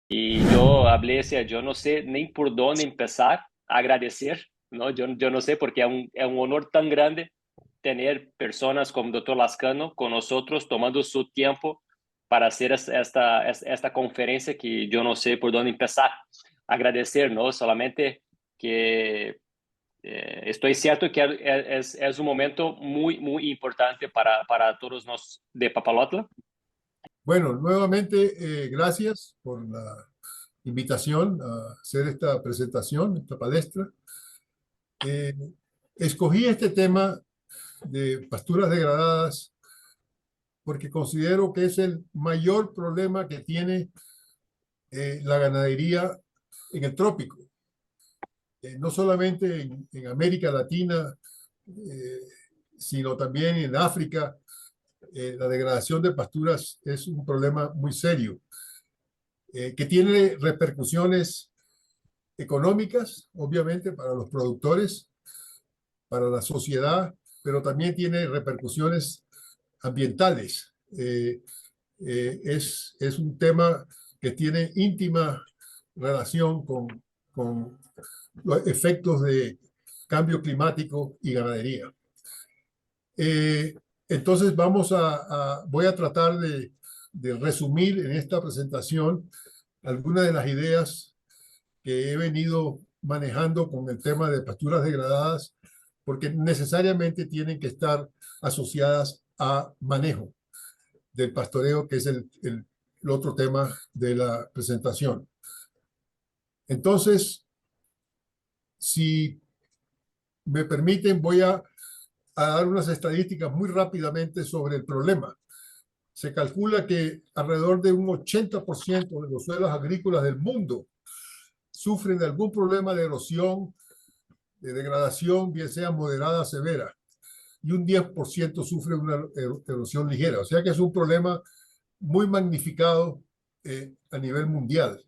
Y yo hablé, o sea, yo no sé ni por dónde empezar a agradecer, ¿no? Yo no sé porque es un honor tan grande tener personas como Dr. Lascano con nosotros tomando su tiempo para hacer esta conferencia que yo no sé por dónde empezar a agradecer, ¿no? Solamente que estoy cierto que es un momento muy importante para todos nos de Papalotla. Bueno, nuevamente, gracias por la invitación a hacer esta presentación, esta palestra. Eh, Escogí este tema de pasturas degradadas porque considero que es el mayor problema que tiene la ganadería en el trópico. No solamente en América Latina, eh, sino también en África. La degradación de pasturas es un problema muy serio, que tiene repercusiones económicas, obviamente, para los productores, para la sociedad, pero también tiene repercusiones ambientales. Es un tema que tiene íntima relación con los efectos de cambio climático y ganadería. Eh, entonces voy a tratar de resumir en esta presentación algunas de las ideas que he venido manejando con el tema de pasturas degradadas, porque necesariamente tienen que estar asociadas a manejo del pastoreo, que es el otro tema de la presentación. Entonces, si me permiten, voy a dar unas estadísticas muy rápidamente sobre el problema. Se calcula que alrededor de un 80% de los suelos agrícolas del mundo sufren de algún problema de erosión, de degradación, bien sea moderada o severa, y un 10% sufre una erosión ligera. O sea que es un problema muy magnificado a nivel mundial.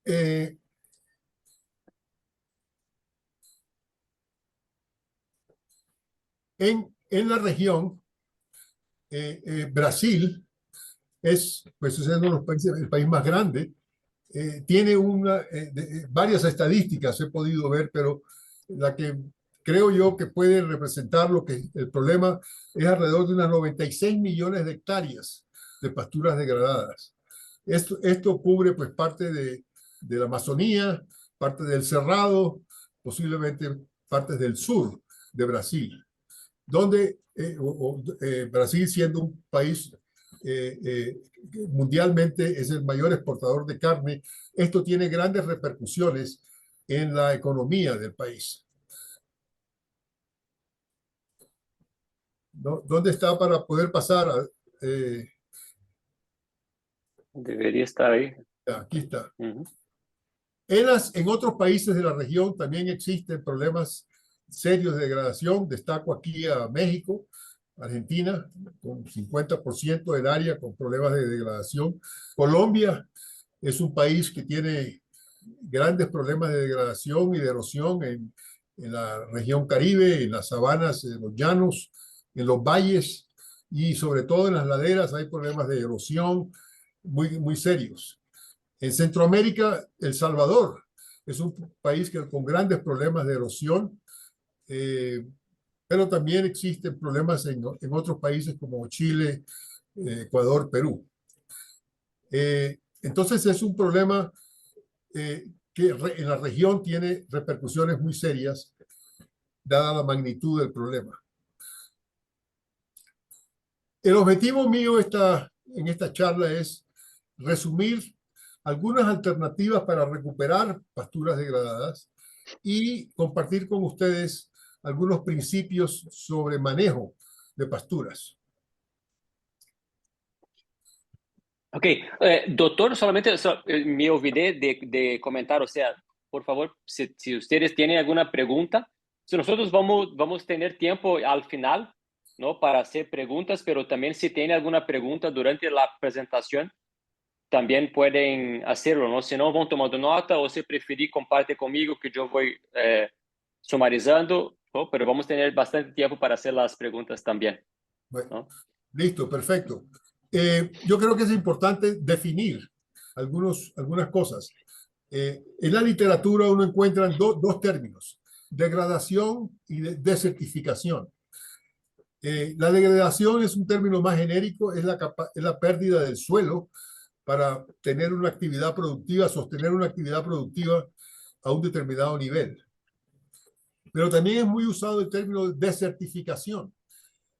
Eh, en la región, Brasil pues es uno de los países, el país más grande, tiene varias estadísticas, he podido ver, pero la que creo yo que puede representar lo que el problema es alrededor de unas 96 millones de hectáreas de pasturas degradadas. Esto cubre pues parte de la Amazonía, parte del Cerrado, posiblemente partes del sur de Brasil, donde Brasil siendo un país mundialmente es el mayor exportador de carne, esto tiene grandes repercusiones en la economía del país. ¿No? ¿Dónde está para poder pasar? Eh, Debería estar ahí. Aquí está. Ujú. En otros países de la región también existen problemas serios de degradación. Destaco aquí a México, Argentina, con 50% del área con problemas de degradación. Colombia es un país que tiene grandes problemas de degradación y de erosión en la región Caribe, en las sabanas, en los llanos, en los valles y sobre todo en las laderas hay problemas de erosión muy serios. En Centroamérica, El Salvador es un país con grandes problemas de erosión, eh, pero también existen problemas en otros países como Chile, Ecuador, Perú. Entonces es un problema que en la región tiene repercusiones muy serias, dada la magnitud del problema. El objetivo mío en esta charla es resumir algunas alternativas para recuperar pasturas degradadas y compartir con ustedes algunos principios sobre manejo de pasturas. Ok, doctor, solamente me olvidé de comentar, o sea, por favor, si ustedes tienen alguna pregunta, si nosotros vamos a tener tiempo al final, ¿no? Para hacer preguntas, pero también si tienen alguna pregunta durante la presentación, también pueden hacerlo, ¿no? Si no, van tomando nota o si preferir, comparte conmigo que yo voy sumarizando, ¿no? Pero vamos a tener bastante tiempo para hacer las preguntas también. Bueno, ¿no? listo, perfecto. Yo creo que es importante definir algunas cosas. En la literatura uno encuentra dos términos, degradación y desertificación. La degradación es un término más genérico, es la pérdida del suelo para tener una actividad productiva, sostener una actividad productiva a un determinado nivel. Pero también es muy usado el término de desertificación,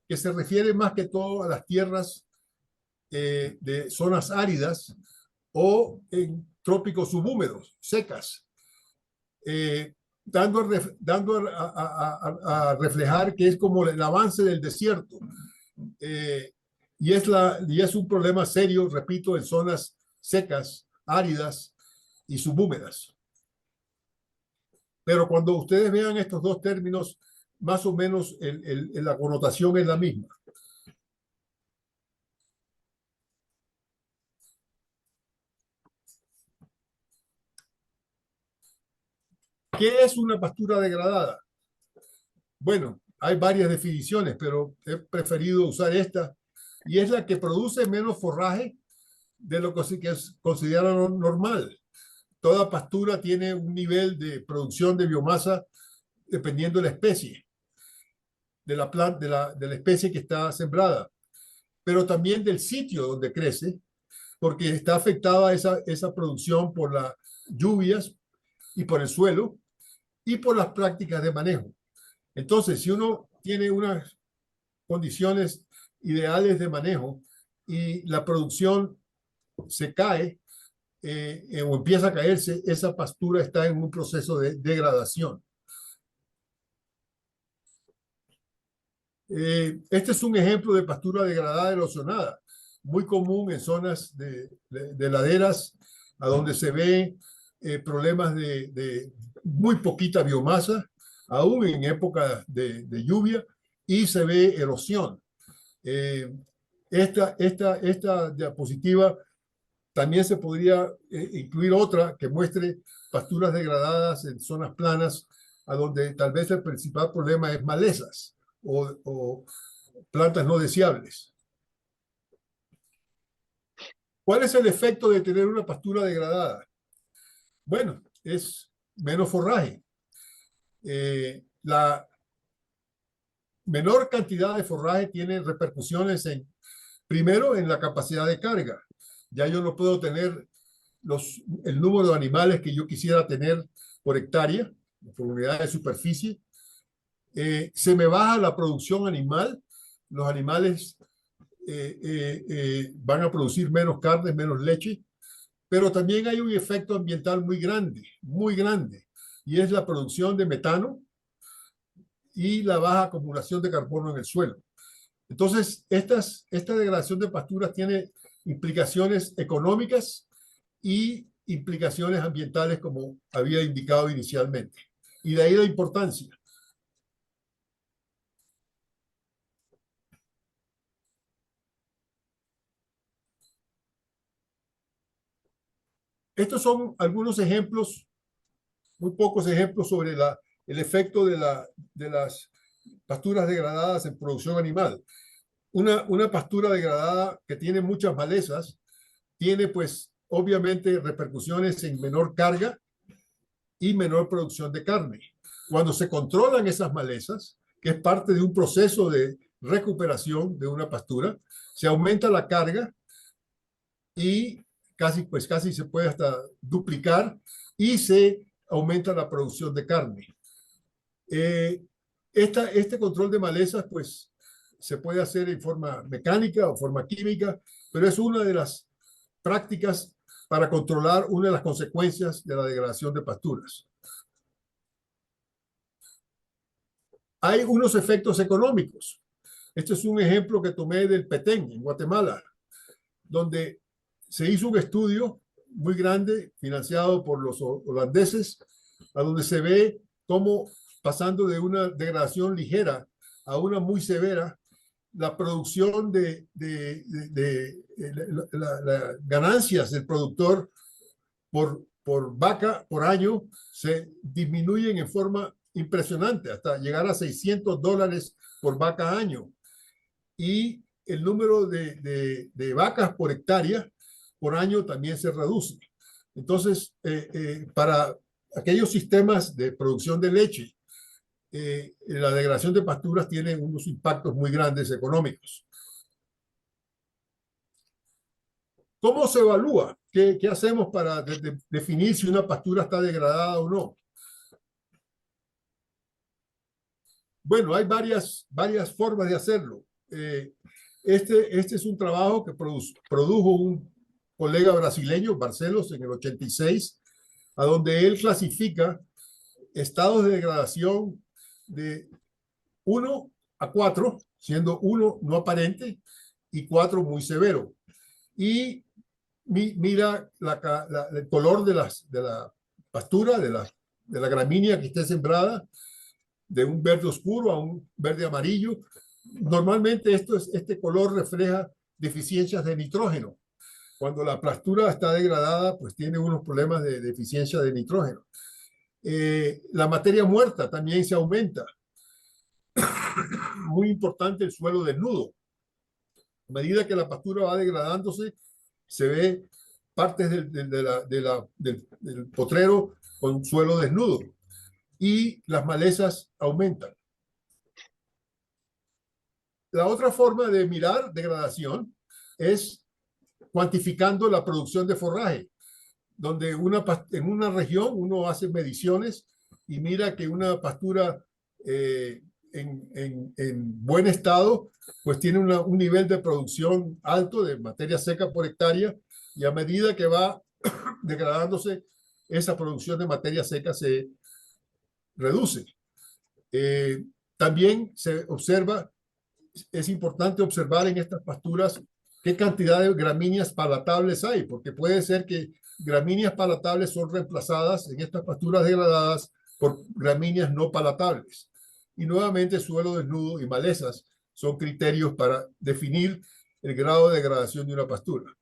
que se refiere más que todo a las tierras de zonas áridas o en trópicos subhúmedos, secas, dando a reflejar que es como el avance del desierto. Eh, y es un problema serio, repito, en zonas secas, áridas y subhúmedas. Pero cuando ustedes vean estos dos términos, más o menos la connotación es la misma. ¿Qué es una pastura degradada? Bueno, hay varias definiciones, pero he preferido usar esta, y es la que produce menos forraje de lo que es considerado normal. Toda pastura tiene un nivel de producción de biomasa dependiendo de la especie, de la planta, de la especie que está sembrada, pero también del sitio donde crece, porque está afectada esa producción por las lluvias y por el suelo y por las prácticas de manejo. Entonces, si uno tiene unas condiciones ideales de manejo y la producción se cae o empieza a caerse, esa pastura está en un proceso de degradación. Este es un ejemplo de pastura degradada erosionada, muy común en zonas de laderas, a donde se ve problemas de muy poquita biomasa, aún en época de lluvia, y se ve erosión. Eh, esta diapositiva también se podría incluir otra que muestre pasturas degradadas en zonas planas, a donde tal vez el principal problema es malezas o plantas no deseables. ¿Cuál es el efecto de tener una pastura degradada? Bueno, es menos forraje. La menor cantidad de forraje tiene repercusiones primero, en la capacidad de carga. Ya yo no puedo tener el número de animales que yo quisiera tener por hectárea, por unidad de superficie. Se me baja la producción animal. Los animales van a producir menos carne, menos leche, pero también hay un efecto ambiental muy grande, y es la producción de metano y la baja acumulación de carbono en el suelo. Entonces, esta degradación de pasturas tiene implicaciones económicas y implicaciones ambientales, como había indicado inicialmente. Y de ahí la importancia. Estos son algunos ejemplos, muy pocos ejemplos sobre el efecto de las pasturas degradadas en producción animal. Una pastura degradada que tiene muchas malezas tiene pues obviamente repercusiones en menor carga y menor producción de carne. Cuando se controlan esas malezas, que es parte de un proceso de recuperación de una pastura, se aumenta la carga y casi se puede hasta duplicar, y se aumenta la producción de carne. Este control de malezas pues se puede hacer en forma mecánica o forma química, pero es una de las prácticas para controlar una de las consecuencias de la degradación de pasturas. Hay unos efectos económicos. Este es un ejemplo que tomé del Petén, en Guatemala, donde se hizo un estudio muy grande, financiado por los holandeses, a donde se ve cómo, pasando de una degradación ligera a una muy severa, la producción las ganancias del productor por vaca por año se disminuyen en forma impresionante, hasta llegar a $600 por vaca año. y el número de vacas por hectárea por año también se reduce. Entonces, para aquellos sistemas de producción de leche, la degradación de pasturas tiene unos impactos muy grandes económicos. ¿Cómo se evalúa? ¿Qué hacemos para definir si una pastura está degradada o no? Bueno, hay varias formas de hacerlo. Este es un trabajo que produjo un colega brasileño, Barcelos, en el 86, a donde él clasifica estados de degradación de 1 a 4, siendo 1 no aparente y 4 muy severo. Y mira el color de la pastura, de la gramínea que esté sembrada, de un verde oscuro a un verde amarillo. Normalmente este color refleja deficiencias de nitrógeno. Cuando la pastura está degradada, pues tiene unos problemas de deficiencia de nitrógeno. La materia muerta también se aumenta. Muy importante el suelo desnudo. A medida que la pastura va degradándose, se ve partes del potrero con suelo desnudo y las malezas aumentan. La otra forma de mirar degradación es cuantificando la producción de forraje, donde en una región uno hace mediciones y mira que una pastura en buen estado pues tiene un nivel de producción alto de materia seca por hectárea, y a medida que va degradándose, esa producción de materia seca se reduce. También se observa, es importante observar en estas pasturas qué cantidad de gramíneas palatables hay, porque puede ser que gramíneas palatables son reemplazadas en estas pasturas degradadas por gramíneas no palatables. Y nuevamente suelo desnudo y malezas son criterios para definir el grado de degradación de una pastura.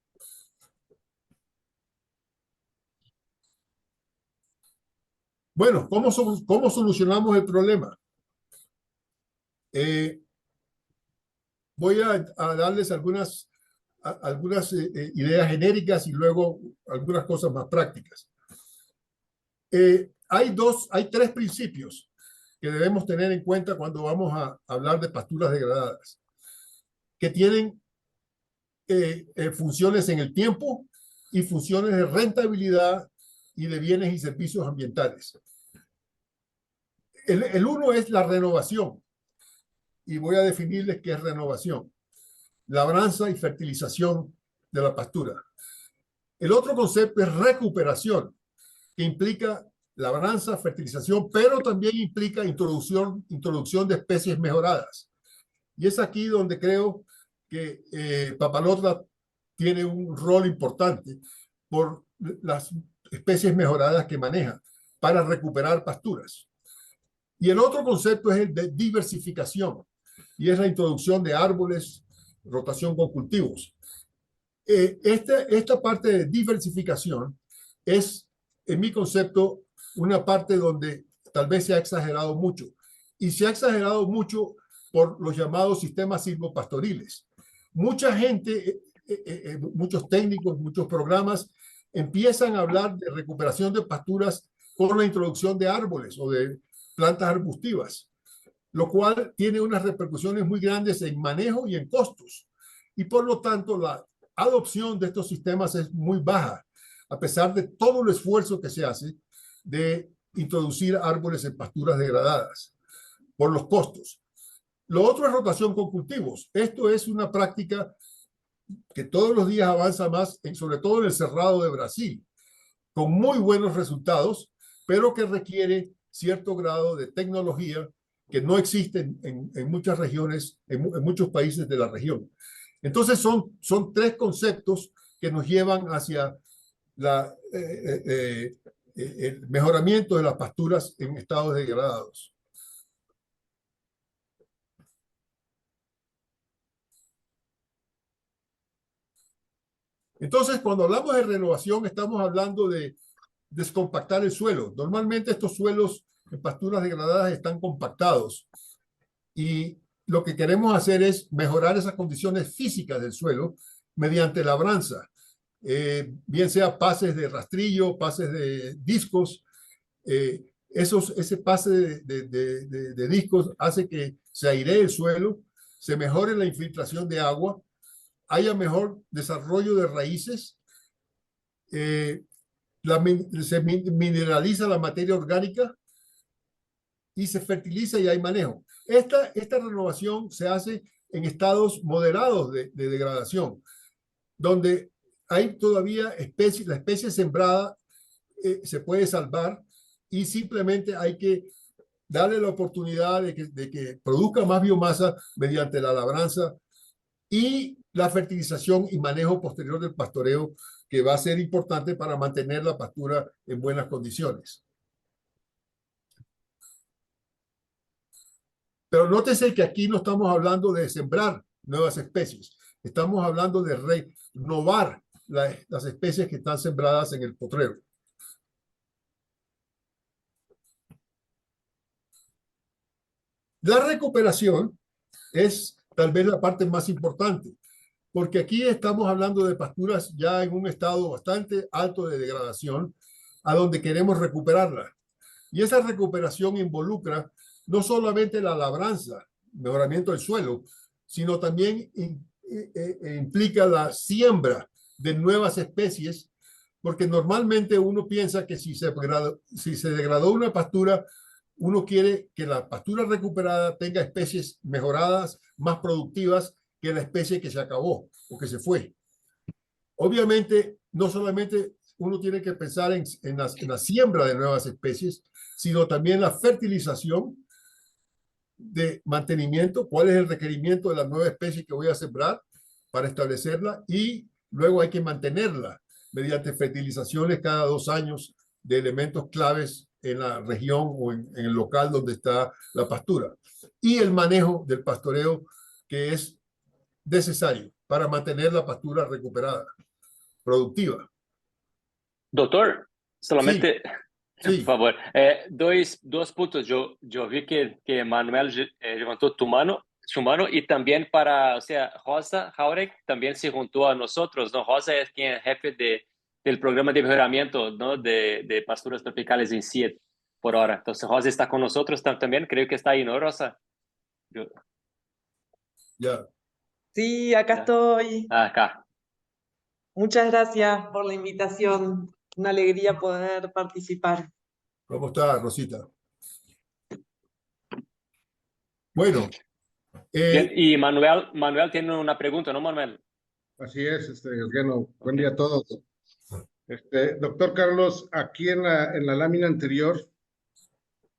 Bueno, ¿cómo solucionamos el problema? Voy a darles algunas ideas genéricas y luego algunas cosas más prácticas. Hay tres principios que debemos tener en cuenta cuando vamos a hablar de pasturas degradadas, que tienen funciones en el tiempo y funciones de rentabilidad y de bienes y servicios ambientales. El uno es la renovación, y voy a definirles qué es renovación: labranza y fertilización de la pastura. El otro concepto es recuperación, que implica labranza, fertilización, pero también implica introducción de especies mejoradas. Y es aquí donde creo que Papalotla tiene un rol importante por las especies mejoradas que maneja para recuperar pasturas. Y el otro concepto es el de diversificación, y es la introducción de árboles, rotación con cultivos. Esta parte de diversificación es, en mi concepto, una parte donde tal vez se ha exagerado mucho. Y se ha exagerado mucho por los llamados sistemas silvopastoriles. Mucha gente, muchos técnicos, muchos programas empiezan a hablar de recuperación de pasturas por la introducción de árboles o de plantas arbustivas, lo cual tiene unas repercusiones muy grandes en manejo y en costos. Y por lo tanto, la adopción de estos sistemas es muy baja, a pesar de todo el esfuerzo que se hace de introducir árboles en pasturas degradadas por los costos. Lo otro es rotación con cultivos. Esto es una práctica que todos los días avanza más, sobre todo en el Cerrado de Brasil, con muy buenos resultados, pero que requiere cierto grado de tecnología que no existe en muchas regiones, en muchos países de la región. Entonces son tres conceptos que nos llevan hacia el mejoramiento de las pasturas en estados degradados. Entonces, cuando hablamos de renovación, estamos hablando de descompactar el suelo. Normalmente estos suelos en pasturas degradadas están compactados, y lo que queremos hacer es mejorar esas condiciones físicas del suelo mediante labranza, bien sea pases de rastrillo, pases de discos. Ese pase de discos hace que se airee el suelo, se mejore la infiltración de agua, haya mejor desarrollo de raíces, se mineraliza la materia orgánica y se fertiliza y hay manejo. Esta renovación se hace en estados moderados de degradación, donde hay todavía especies, la especie sembrada se puede salvar y simplemente hay que darle la oportunidad de que produzca más biomasa mediante la labranza y la fertilización y manejo posterior del pastoreo, que va a ser importante para mantener la pastura en buenas condiciones. Pero nótese que aquí no estamos hablando de sembrar nuevas especies, estamos hablando de renovar las especies que están sembradas en el potrero. La recuperación es tal vez la parte más importante, porque aquí estamos hablando de pasturas ya en un estado bastante alto de degradación, a donde queremos recuperarlas. Y esa recuperación involucra no solamente la labranza, mejoramiento del suelo, sino también implica la siembra de nuevas especies, porque normalmente uno piensa que si se degradó una pastura, uno quiere que la pastura recuperada tenga especies mejoradas, más productivas que la especie que se acabó o que se fue. Obviamente, no solamente uno tiene que pensar en la siembra de nuevas especies, sino también la fertilización de mantenimiento, cuál es el requerimiento de la nueva especie que voy a sembrar para establecerla, y luego hay que mantenerla mediante fertilizaciones cada 2 años de elementos claves en la región o en el local donde está la pastura. Y el manejo del pastoreo, que es necesario para mantener la pastura recuperada, productiva. Doctor, Sí, solamente, por sí. favor, dos puntos. Yo vi que Manuel levantó su mano y también o sea, Rosa Jauregui también se juntó a nosotros, ¿no? Rosa es quien es jefe del programa de mejoramiento, ¿no? De pasturas tropicales en CIED por ahora. Entonces, Rosa está con nosotros también, creo que está ahí, ¿no, Rosa? Ya. Sí, acá Ya. estoy. Acá. Muchas gracias por la invitación. Una alegría poder participar. ¿Cómo está, Rosita? Bueno, Bien, y Manuel tiene una pregunta, ¿no, Manuel? Así es, Eugenio. Buen día a todos. Doctor Carlos, aquí en la lámina anterior,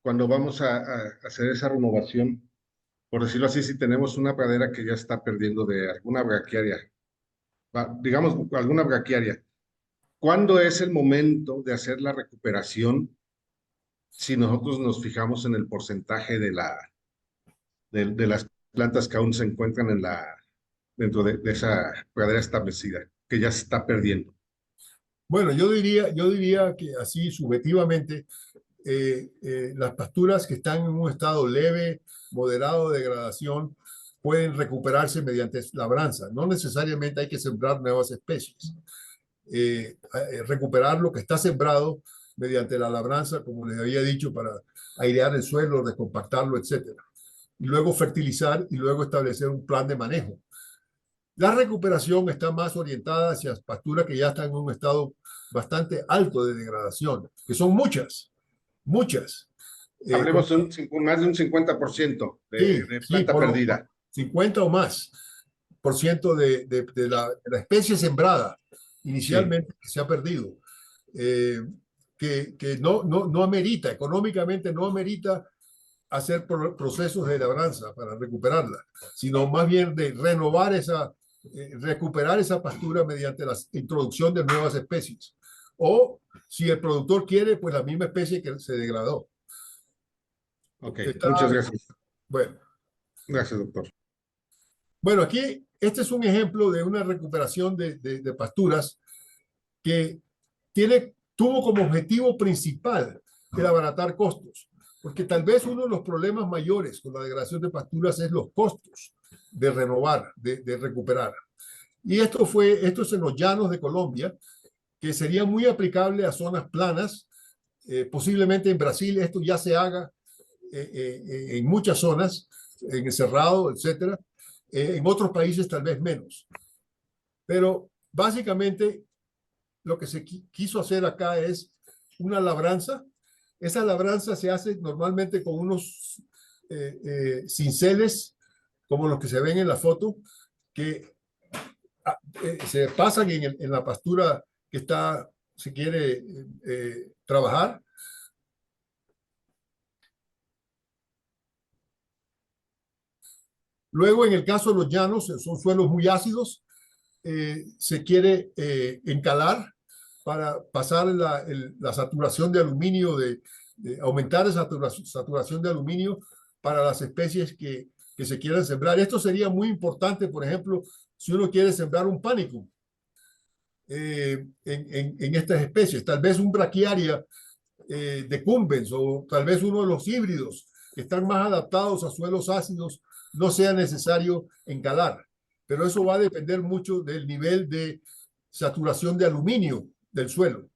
cuando vamos a hacer esa renovación, por decirlo así, si tenemos una pradera que ya está perdiendo de alguna braquiaria, digamos alguna braquiaria, ¿cuándo es el momento de hacer la recuperación si nosotros nos fijamos en el porcentaje de las plantas que aún se encuentran dentro de esa pradera establecida, que ya se está perdiendo? bueno, yo diría que así subjetivamente, las pasturas que están en un estado leve, moderado de degradación, pueden recuperarse mediante labranza. No necesariamente hay que sembrar nuevas especies. Recuperar lo que está sembrado mediante la labranza, como les había dicho, para airear el suelo, descompactarlo, etcétera. Y luego fertilizar y luego establecer un plan de manejo. La recuperación está más orientada hacia pasturas que ya están en un estado bastante alto de degradación, que son muchas, muchas. Hablemos más de un 50% Sí, de sí, planta perdida. 50 o más por ciento de la especie sembrada Sí, inicialmente que se ha perdido, que no amerita, económicamente no amerita hacer procesos de labranza para recuperarla, sino más bien de renovar recuperar esa pastura mediante la introducción de nuevas especies. O si el productor quiere, pues la misma especie que se degradó. ok. Está, Muchas gracias. bueno, Gracias, doctor. bueno, aquí este es un ejemplo de una recuperación de pasturas que tuvo como objetivo principal el abaratar costos. porque tal vez uno de los problemas mayores con la degradación de pasturas es los costos de renovar, de recuperar. Y esto es en los llanos de Colombia, que sería muy aplicable a zonas planas. Posiblemente en Brasil esto ya se haga en muchas zonas, en el Cerrado, etcétera. En otros países tal vez menos. Pero básicamente lo que se quiso hacer acá es una labranza. Esa labranza se hace normalmente con unos cinceles, como los que se ven en la foto, que se pasan en la pastura que está, se quiere trabajar. Luego, en el caso de los llanos, son suelos muy ácidos, se quiere encalar para pasar la saturación de aluminio, aumentar esa saturación de aluminio para las especies que se quieran sembrar. Esto sería muy importante, por ejemplo, si uno quiere sembrar un panicum en estas especies, tal vez un braquiaria decumbens o tal vez uno de los híbridos que están más adaptados a suelos ácidos, no sea necesario encalar. Pero eso va a depender mucho del nivel de saturación de aluminio del suelo.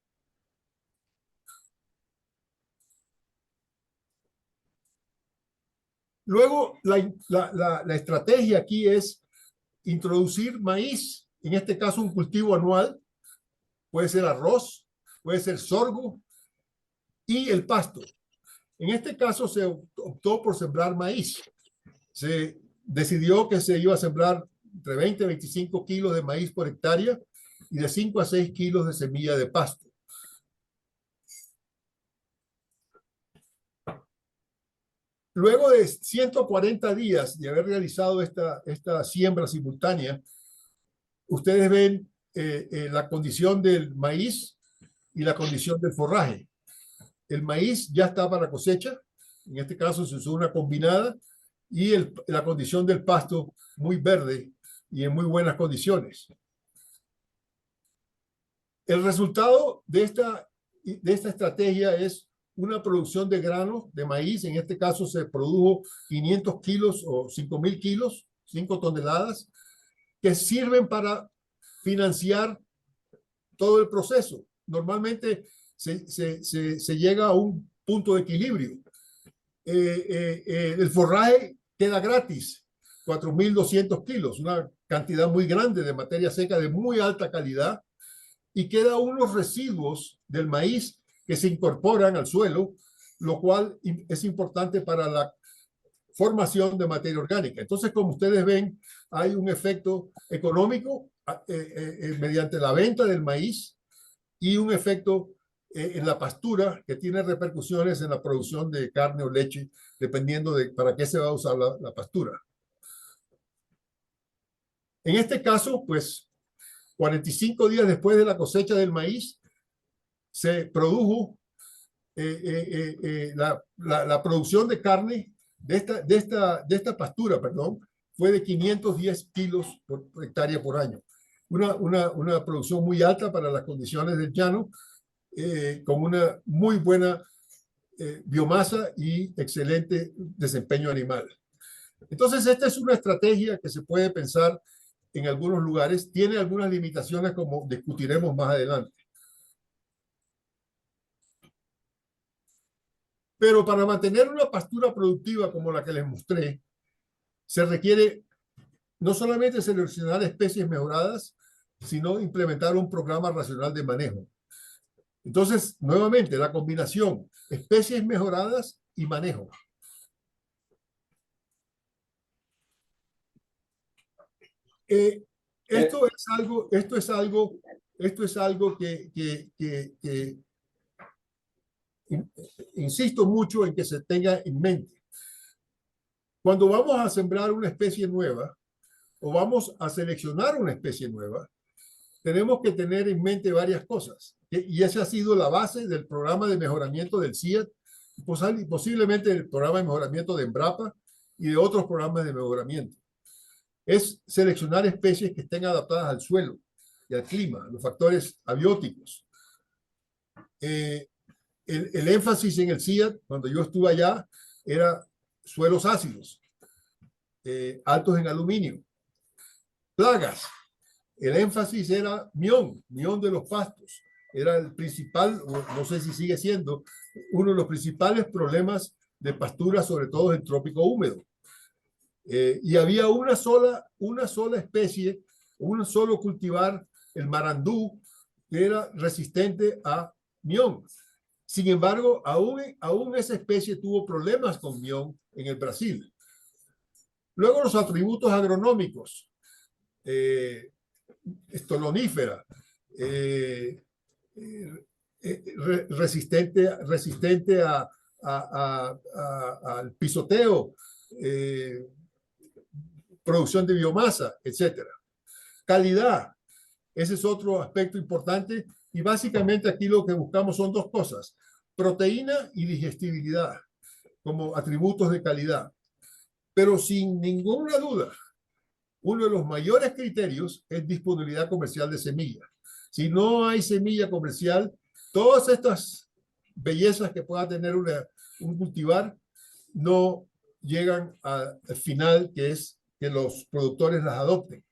Luego, la estrategia aquí es introducir maíz, en este caso un cultivo anual, puede ser arroz, puede ser sorgo y el pasto. En este caso se optó por sembrar maíz. Se decidió que se iba a sembrar entre 20 y 25 kilos de maíz por hectárea y de 5 a 6 kilos de semilla de pasto. Luego de 140 días de haber realizado esta siembra simultánea, ustedes ven la condición del maíz y la condición del forraje. El maíz ya está para cosecha, en este caso se usó una combinada, y la condición del pasto muy verde y en muy buenas condiciones. El resultado de esta estrategia es una producción de granos de maíz. En este caso se produjo 500 kilos o 5.000 kilos, 5 toneladas, que sirven para financiar todo el proceso. Normalmente se llega a un punto de equilibrio. El forraje queda gratis, 4.200 kilos, una cantidad muy grande de materia seca de muy alta calidad, y queda unos residuos del maíz que se incorporan al suelo, lo cual es importante para la formación de materia orgánica. Entonces, como ustedes ven, hay un efecto económico mediante la venta del maíz y un efecto en la pastura que tiene repercusiones en la producción de carne o leche, dependiendo de para qué se va a usar la pastura. En este caso, pues, 45 días después de la cosecha del maíz, se produjo la producción de carne de esta pastura, perdón, fue de 510 kilos por hectárea por año. Una producción muy alta para las condiciones del llano, con una muy buena biomasa y excelente desempeño animal. Entonces, esta es una estrategia que se puede pensar en algunos lugares. Tiene algunas limitaciones, como discutiremos más adelante. Pero para mantener una pastura productiva como la que les mostré, se requiere no solamente seleccionar especies mejoradas, sino implementar un programa racional de manejo. Entonces, nuevamente, la combinación especies mejoradas y manejo. Esto es algo que insisto mucho en que se tenga en mente. Cuando vamos a sembrar una especie nueva o vamos a seleccionar una especie nueva, tenemos que tener en mente varias cosas. Y esa ha sido la base del programa de mejoramiento del CIAT, y posiblemente el programa de mejoramiento de Embrapa y de otros programas de mejoramiento. Es seleccionar especies que estén adaptadas al suelo y al clima, los factores abióticos. el énfasis en el CIAT, cuando yo estuve allá, era suelos ácidos, altos en aluminio. Plagas, el énfasis era mión de los pastos. Era el principal, no sé si sigue siendo, uno de los principales problemas de pastura, sobre todo en trópico húmedo. Y había una sola especie, un solo cultivar, el marandú, que era resistente a mión. Sin embargo, aún esa especie tuvo problemas con mión en el Brasil. Luego los atributos agronómicos, estolonífera, resistente al pisoteo, producción de biomasa, etcétera. Calidad, ese es otro aspecto importante, y básicamente aquí lo que buscamos son dos cosas: proteína y digestibilidad como atributos de calidad. Pero sin ninguna duda, uno de los mayores criterios es disponibilidad comercial de semilla. Si no hay semilla comercial, todas estas bellezas que pueda tener un cultivar no llegan al final, que es que los productores las adopten.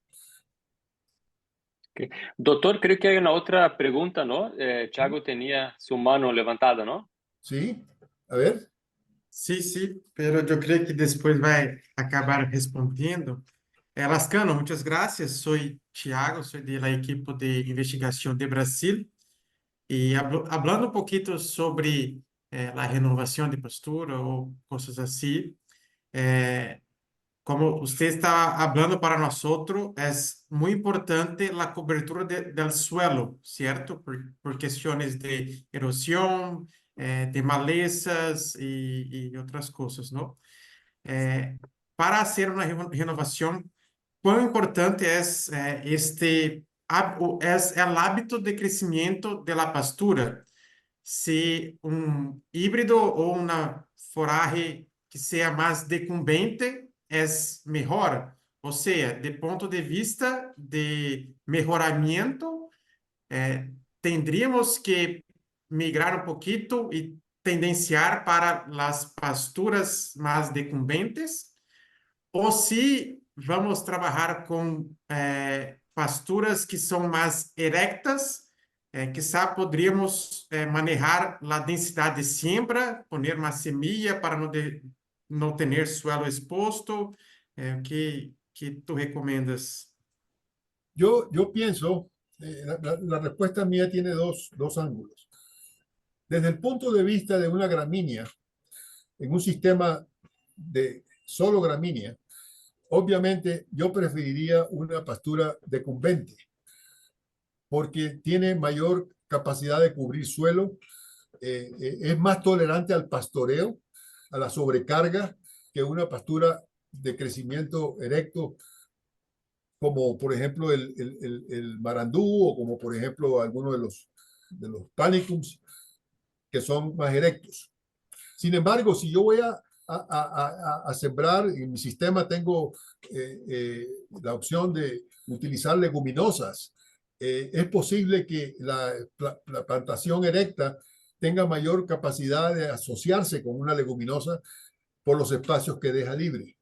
Okay. Doctor, creo que hay una otra pregunta, ¿no? Chago tenía su mano levantada, ¿no? ¿Sí? A ver. Sí, sí, pero yo creo que después va a acabar respondiendo. Lascano, muchas gracias. Soy Thiago, soy de la equipo de investigación de Brasil y hablando un poquito sobre la renovación de pastura o cosas así. Como usted está hablando para nosotros, es muy importante la cobertura del suelo, ¿cierto? Por cuestiones de erosión, de malezas y otras cosas, ¿no? Para hacer una renovación, ¿cuán importante es es el hábito de crecimiento de la pastura? Si un híbrido o una forraje que sea más decumbente es mejor. O sea, de punto de vista de mejoramiento, tendríamos que migrar un poquito y tendenciar para las pasturas más decumbentes, o si vamos a trabajar con pasturas que son más erectas, quizá podríamos manejar la densidad de siembra, poner más semilla para no tener suelo expuesto. ¿Qué tú recomiendas? Yo pienso, la respuesta mía tiene dos ángulos. Desde el punto de vista de una gramínea, en un sistema de solo gramínea, obviamente yo preferiría una pastura decumbente, porque tiene mayor capacidad de cubrir suelo, es más tolerante al pastoreo, a la sobrecarga, que una pastura de crecimiento erecto, como por ejemplo el marandú, o como por ejemplo algunos de los panicums, que son más erectos. Sin embargo, si yo voy a sembrar, en mi sistema tengo la opción de utilizar leguminosas, es posible que la plantación erecta tenga mayor capacidad de asociarse con una leguminosa por los espacios que deja libre.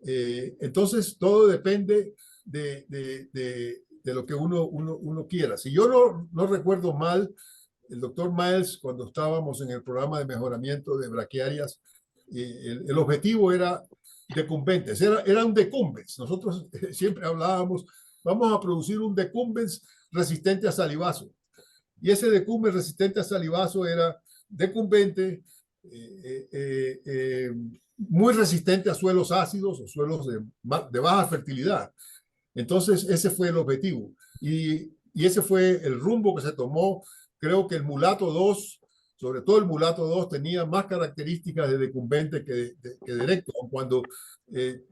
Entonces, todo depende de lo que uno quiera. Si yo no recuerdo mal, el doctor Miles, cuando estábamos en el programa de mejoramiento de braquiarias, el objetivo era decumbentes, era un decumbens. Nosotros siempre hablábamos, vamos a producir un decumbens resistente a salivazo. Y ese decumbens resistente a salivazo era decumbente, muy resistente a suelos ácidos o suelos de baja fertilidad. Entonces, ese fue el objetivo. Y ese fue el rumbo que se tomó. Creo que el mulato 2, sobre todo el mulato 2, tenía más características de decumbente que de erecto, cuando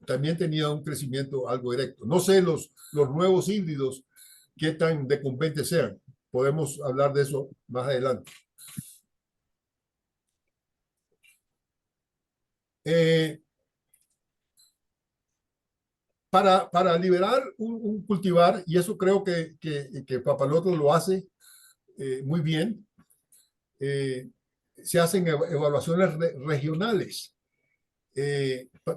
también tenía un crecimiento algo erecto. No sé los nuevos híbridos qué tan decumbentes sean. Podemos hablar de eso más adelante. Para liberar un cultivar, y eso creo que Papaloto lo hace muy bien, se hacen evaluaciones regionales,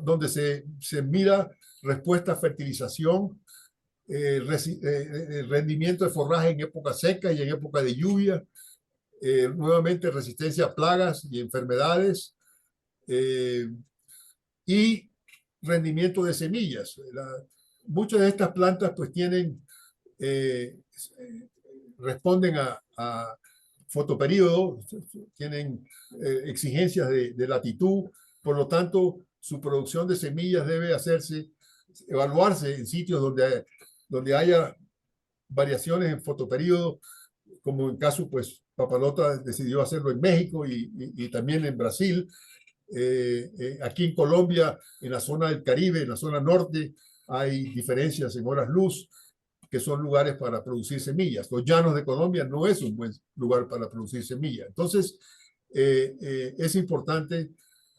donde se mira respuesta a fertilización, rendimiento de forraje en época seca y en época de lluvia, nuevamente resistencia a plagas y enfermedades, y rendimiento de semillas. Muchas de estas plantas pues tienen, responden a fotoperíodo, tienen exigencias de latitud, por lo tanto su producción de semillas debe evaluarse en sitios donde haya variaciones en fotoperíodo, como en caso, pues, Papalota decidió hacerlo en México y también en Brasil. Aquí en Colombia, en la zona del Caribe, en la zona norte, hay diferencias en horas luz, que son lugares para producir semillas. Los llanos de Colombia no es un buen lugar para producir semillas. Entonces, es importante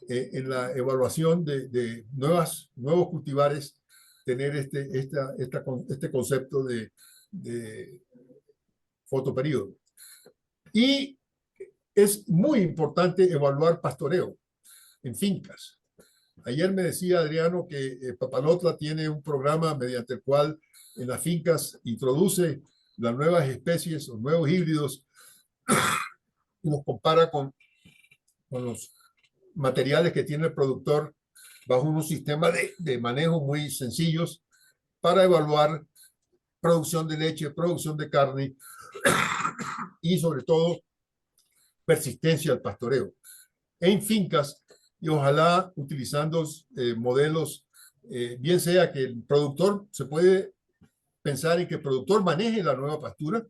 en la evaluación de nuevos cultivares tener este concepto de fotoperíodo. Y es muy importante evaluar pastoreo en fincas. Ayer me decía Adriano que Papalotla tiene un programa mediante el cual en las fincas introduce las nuevas especies o nuevos híbridos y los compara con los materiales que tiene el productor bajo un sistema de manejo muy sencillos para evaluar producción de leche, producción de carne y sobre todo persistencia al pastoreo en fincas, y ojalá utilizando modelos, bien sea que el productor, se puede pensar en que el productor maneje la nueva pastura,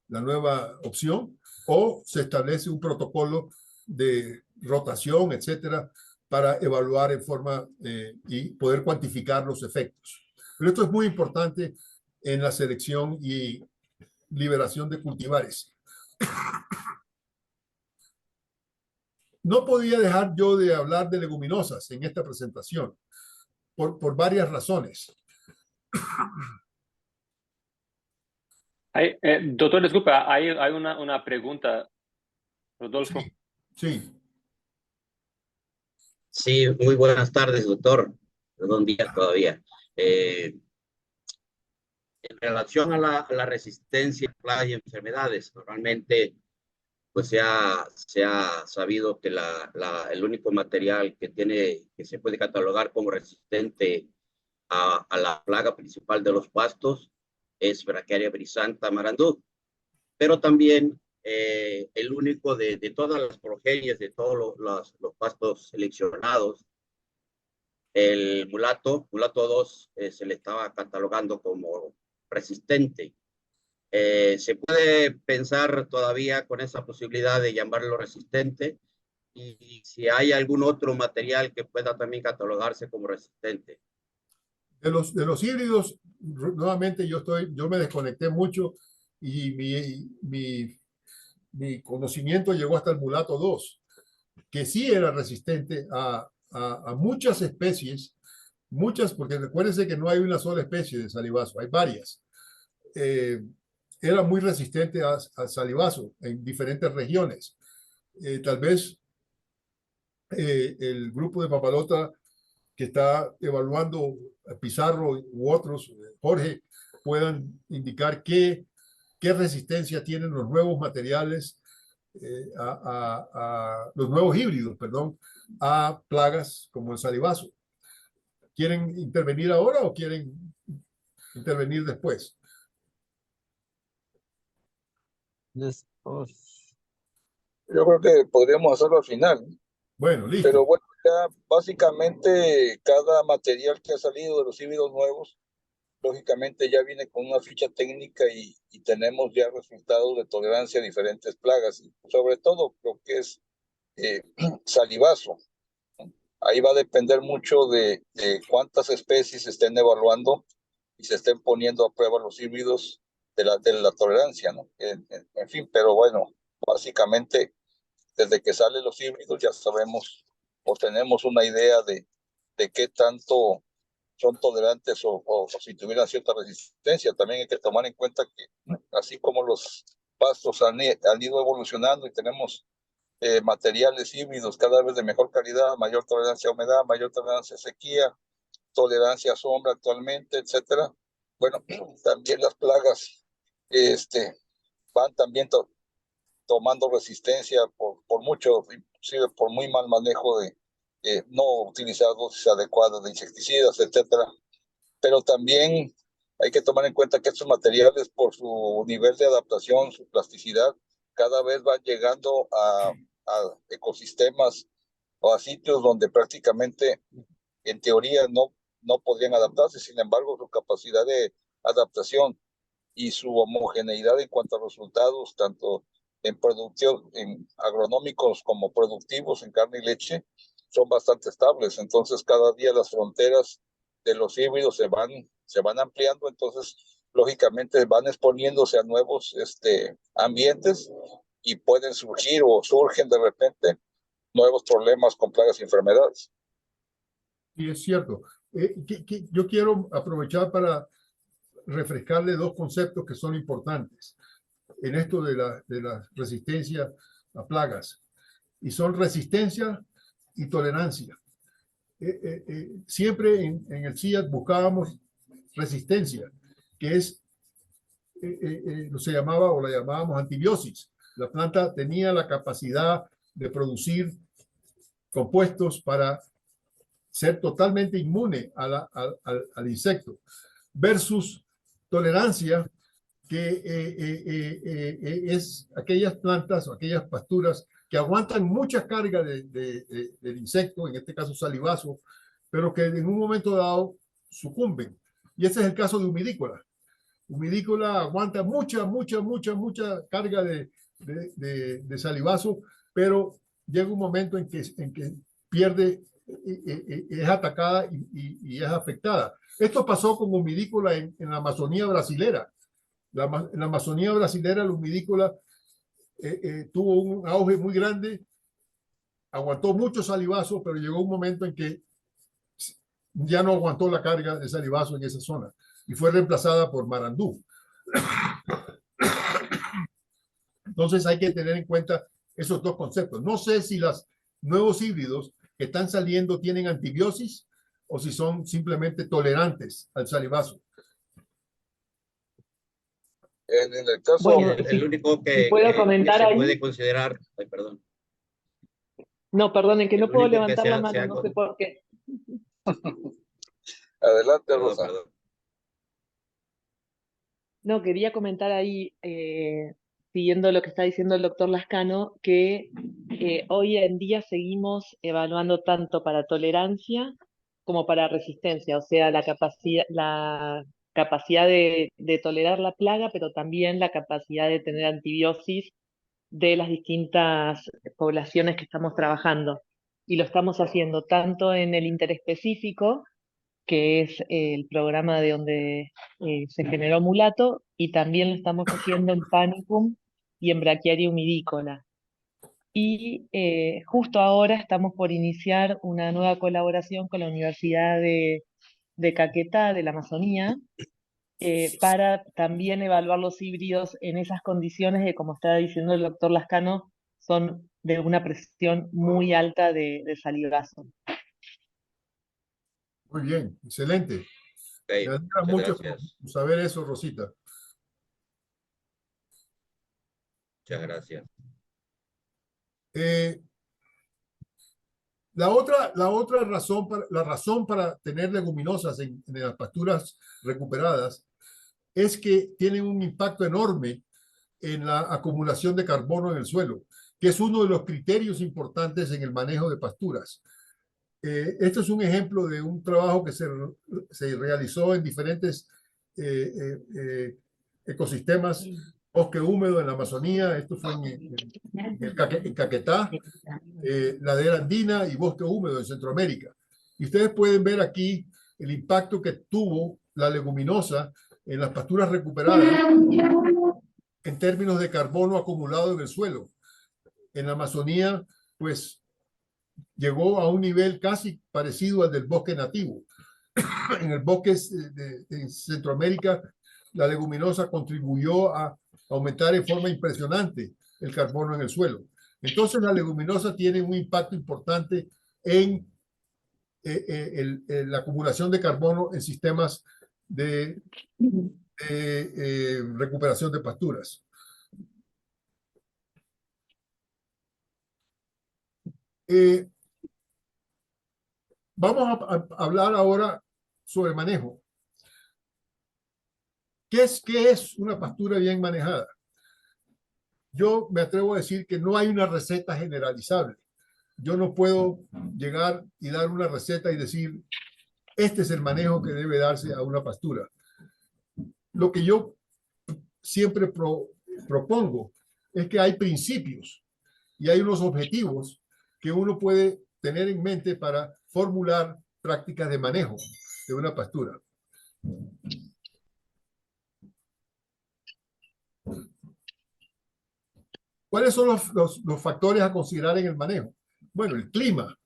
la nueva opción, o se establece un protocolo de rotación, etcétera, para evaluar en forma y poder cuantificar los efectos. Pero esto es muy importante en la selección y liberación de cultivares. No podía dejar yo de hablar de leguminosas en esta presentación por varias razones. Doctor, disculpa, hay una pregunta, Rodolfo. Sí, sí. Sí, muy buenas tardes, doctor. Buen día todavía. En relación a la resistencia a plagas y enfermedades, normalmente pues se ha sabido que el único material que se puede catalogar como resistente a la plaga principal de los pastos es Brachiaria brisanta marandú, pero también el único de todas las progenies de todos los pastos seleccionados, el mulato 2 se le estaba catalogando como resistente. Se puede pensar todavía con esa posibilidad de llamarlo resistente, y si hay algún otro material que pueda también catalogarse como resistente. De los híbridos, nuevamente yo me desconecté mucho y mi conocimiento llegó hasta el mulato 2, que sí era resistente a muchas especies, porque recuérdense que no hay una sola especie de salivazo, hay varias. Era muy resistente al salivazo en diferentes regiones. Tal vez el grupo de Papalota que está evaluando, Pizarro u otros, Jorge, puedan indicar qué resistencia tienen los nuevos materiales, los nuevos híbridos, perdón, a plagas como el salivazo. ¿Quieren intervenir ahora o quieren intervenir después? Después. Yo creo que podríamos hacerlo al final. Bueno, listo. Pero bueno, ya básicamente cada material que ha salido de los híbridos nuevos, lógicamente ya viene con una ficha técnica y tenemos ya resultados de tolerancia a diferentes plagas, y sobre todo lo que es salivazo. Ahí va a depender mucho de cuántas especies se estén evaluando y se estén poniendo a prueba los híbridos de la tolerancia, ¿no? En fin, pero bueno, básicamente desde que salen los híbridos ya sabemos o tenemos una idea de qué tanto son tolerantes o si tuvieran cierta resistencia. También hay que tomar en cuenta que así como los pastos han ido evolucionando y tenemos materiales híbridos cada vez de mejor calidad, mayor tolerancia a humedad, mayor tolerancia a sequía, tolerancia a sombra actualmente, etcétera. Bueno, también las plagas van también tomando resistencia por mucho, inclusive por muy mal manejo de no utilizar dosis adecuadas de insecticidas, etcétera. Pero también hay que tomar en cuenta que estos materiales, por su nivel de adaptación, su plasticidad, cada vez van llegando a ecosistemas o a sitios donde prácticamente, en teoría, no podrían adaptarse. Sin embargo, su capacidad de adaptación y su homogeneidad en cuanto a resultados, tanto en producción, en agronómicos como productivos en carne y leche, son bastante estables. Entonces, cada día las fronteras de los híbridos se van ampliando. Entonces, lógicamente, van exponiéndose a nuevos ambientes y pueden surgir o surgen de repente nuevos problemas con plagas y enfermedades. Y es cierto. Yo quiero aprovechar para refrescarle dos conceptos que son importantes en esto de la resistencia a plagas, y son resistencia y tolerancia. Siempre en el CIAT buscábamos resistencia, que es, se llamaba o la llamábamos antibiosis. La planta tenía la capacidad de producir compuestos para ser totalmente inmune al insecto, versus tolerancia, que es aquellas plantas o aquellas pasturas que aguantan mucha carga del insecto, en este caso salivazo, pero que en un momento dado sucumben. Y ese es el caso de humidícola. Humidícola aguanta mucha carga de salivazo, pero llega un momento en que pierde, es atacada y es afectada. Esto pasó con humidícola en la Amazonía brasilera. En la Amazonía brasilera, la humidícola tuvo un auge muy grande, aguantó mucho salivazo, pero llegó un momento en que ya no aguantó la carga de salivazo en esa zona y fue reemplazada por marandú. Entonces hay que tener en cuenta esos dos conceptos. No sé si los nuevos híbridos que están saliendo tienen antibiosis o si son simplemente tolerantes al salivazo. En el caso, Bueno, el único que, si puedo comentar se ahí. puede considerar, ay, perdón. No, perdonen, que no El puedo único que levantar la mano, sea no sé por qué. adelante, Perdón, Rosa. perdón. No, quería comentar ahí, siguiendo lo que está diciendo el doctor Lascano, que hoy en día seguimos evaluando tanto para tolerancia como para resistencia, o sea, la capacidad de tolerar la plaga, pero también la capacidad de tener antibiosis de las distintas poblaciones que estamos trabajando. Y lo estamos haciendo tanto en el interespecífico, que es el programa de donde se generó Mulato, y también lo estamos haciendo en Panicum y en Brachiaria humidícola. Y justo ahora estamos por iniciar una nueva colaboración con la Universidad de Caquetá, de la Amazonía, para también evaluar los híbridos en esas condiciones que, como estaba diciendo el doctor Lascano, son de una presión muy alta de salivazo. Muy bien, excelente. Okay, Me alegra mucho por saber eso, Rosita. Muchas gracias. La otra razón para tener leguminosas en las pasturas recuperadas es que tienen un impacto enorme en la acumulación de carbono en el suelo, que es uno de los criterios importantes en el manejo de pasturas. Este es un ejemplo de un trabajo que se realizó en diferentes ecosistemas, bosque húmedo en la Amazonía, esto fue en Caquetá, ladera andina y bosque húmedo en Centroamérica. Y ustedes pueden ver aquí el impacto que tuvo la leguminosa en las pasturas recuperadas en términos de carbono acumulado en el suelo. En la Amazonía, pues, llegó a un nivel casi parecido al del bosque nativo. En el bosque de Centroamérica, la leguminosa contribuyó a aumentar en forma impresionante el carbono en el suelo. Entonces la leguminosa tiene un impacto importante en la acumulación de carbono en sistemas de recuperación de pasturas. Vamos a hablar ahora sobre manejo. ¿Qué es una pastura bien manejada? Yo me atrevo a decir que no hay una receta generalizable. Yo no puedo llegar y dar una receta y decir, este es el manejo que debe darse a una pastura. Lo que yo siempre propongo es que hay principios y hay unos objetivos que uno puede tener en mente para formular prácticas de manejo de una pastura. ¿Cuáles son los factores a considerar en el manejo? Bueno, el clima.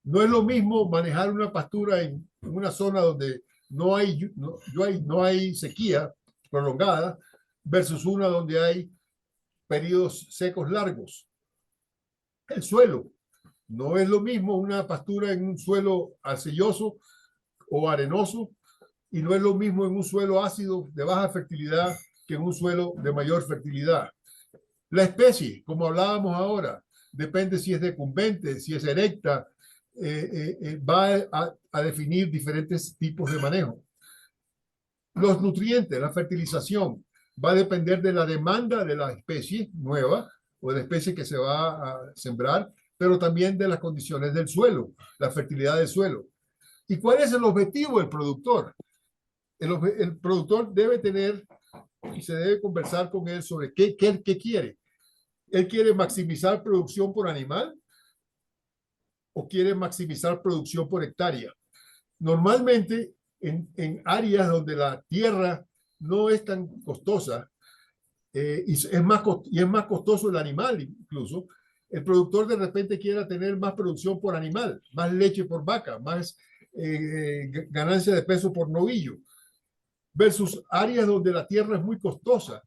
No es lo mismo manejar una pastura en una zona donde no hay sequía prolongada versus una donde hay periodos secos largos. El suelo. No es lo mismo una pastura en un suelo arcilloso o arenoso y no es lo mismo en un suelo ácido de baja fertilidad que en un suelo de mayor fertilidad. La especie, como hablábamos ahora, depende si es decumbente, si es erecta, va a definir diferentes tipos de manejo. Los nutrientes, la fertilización, va a depender de la demanda de la especie nueva o de la especie que se va a sembrar, pero también de las condiciones del suelo, la fertilidad del suelo. ¿Y cuál es el objetivo del productor? El productor debe tener y se debe conversar con él sobre qué quiere. ¿Él quiere maximizar producción por animal o quiere maximizar producción por hectárea? Normalmente, en áreas donde la tierra no es tan costosa y es más costoso el animal incluso, el productor de repente quiera tener más producción por animal, más leche por vaca, más ganancia de peso por novillo, versus áreas donde la tierra es muy costosa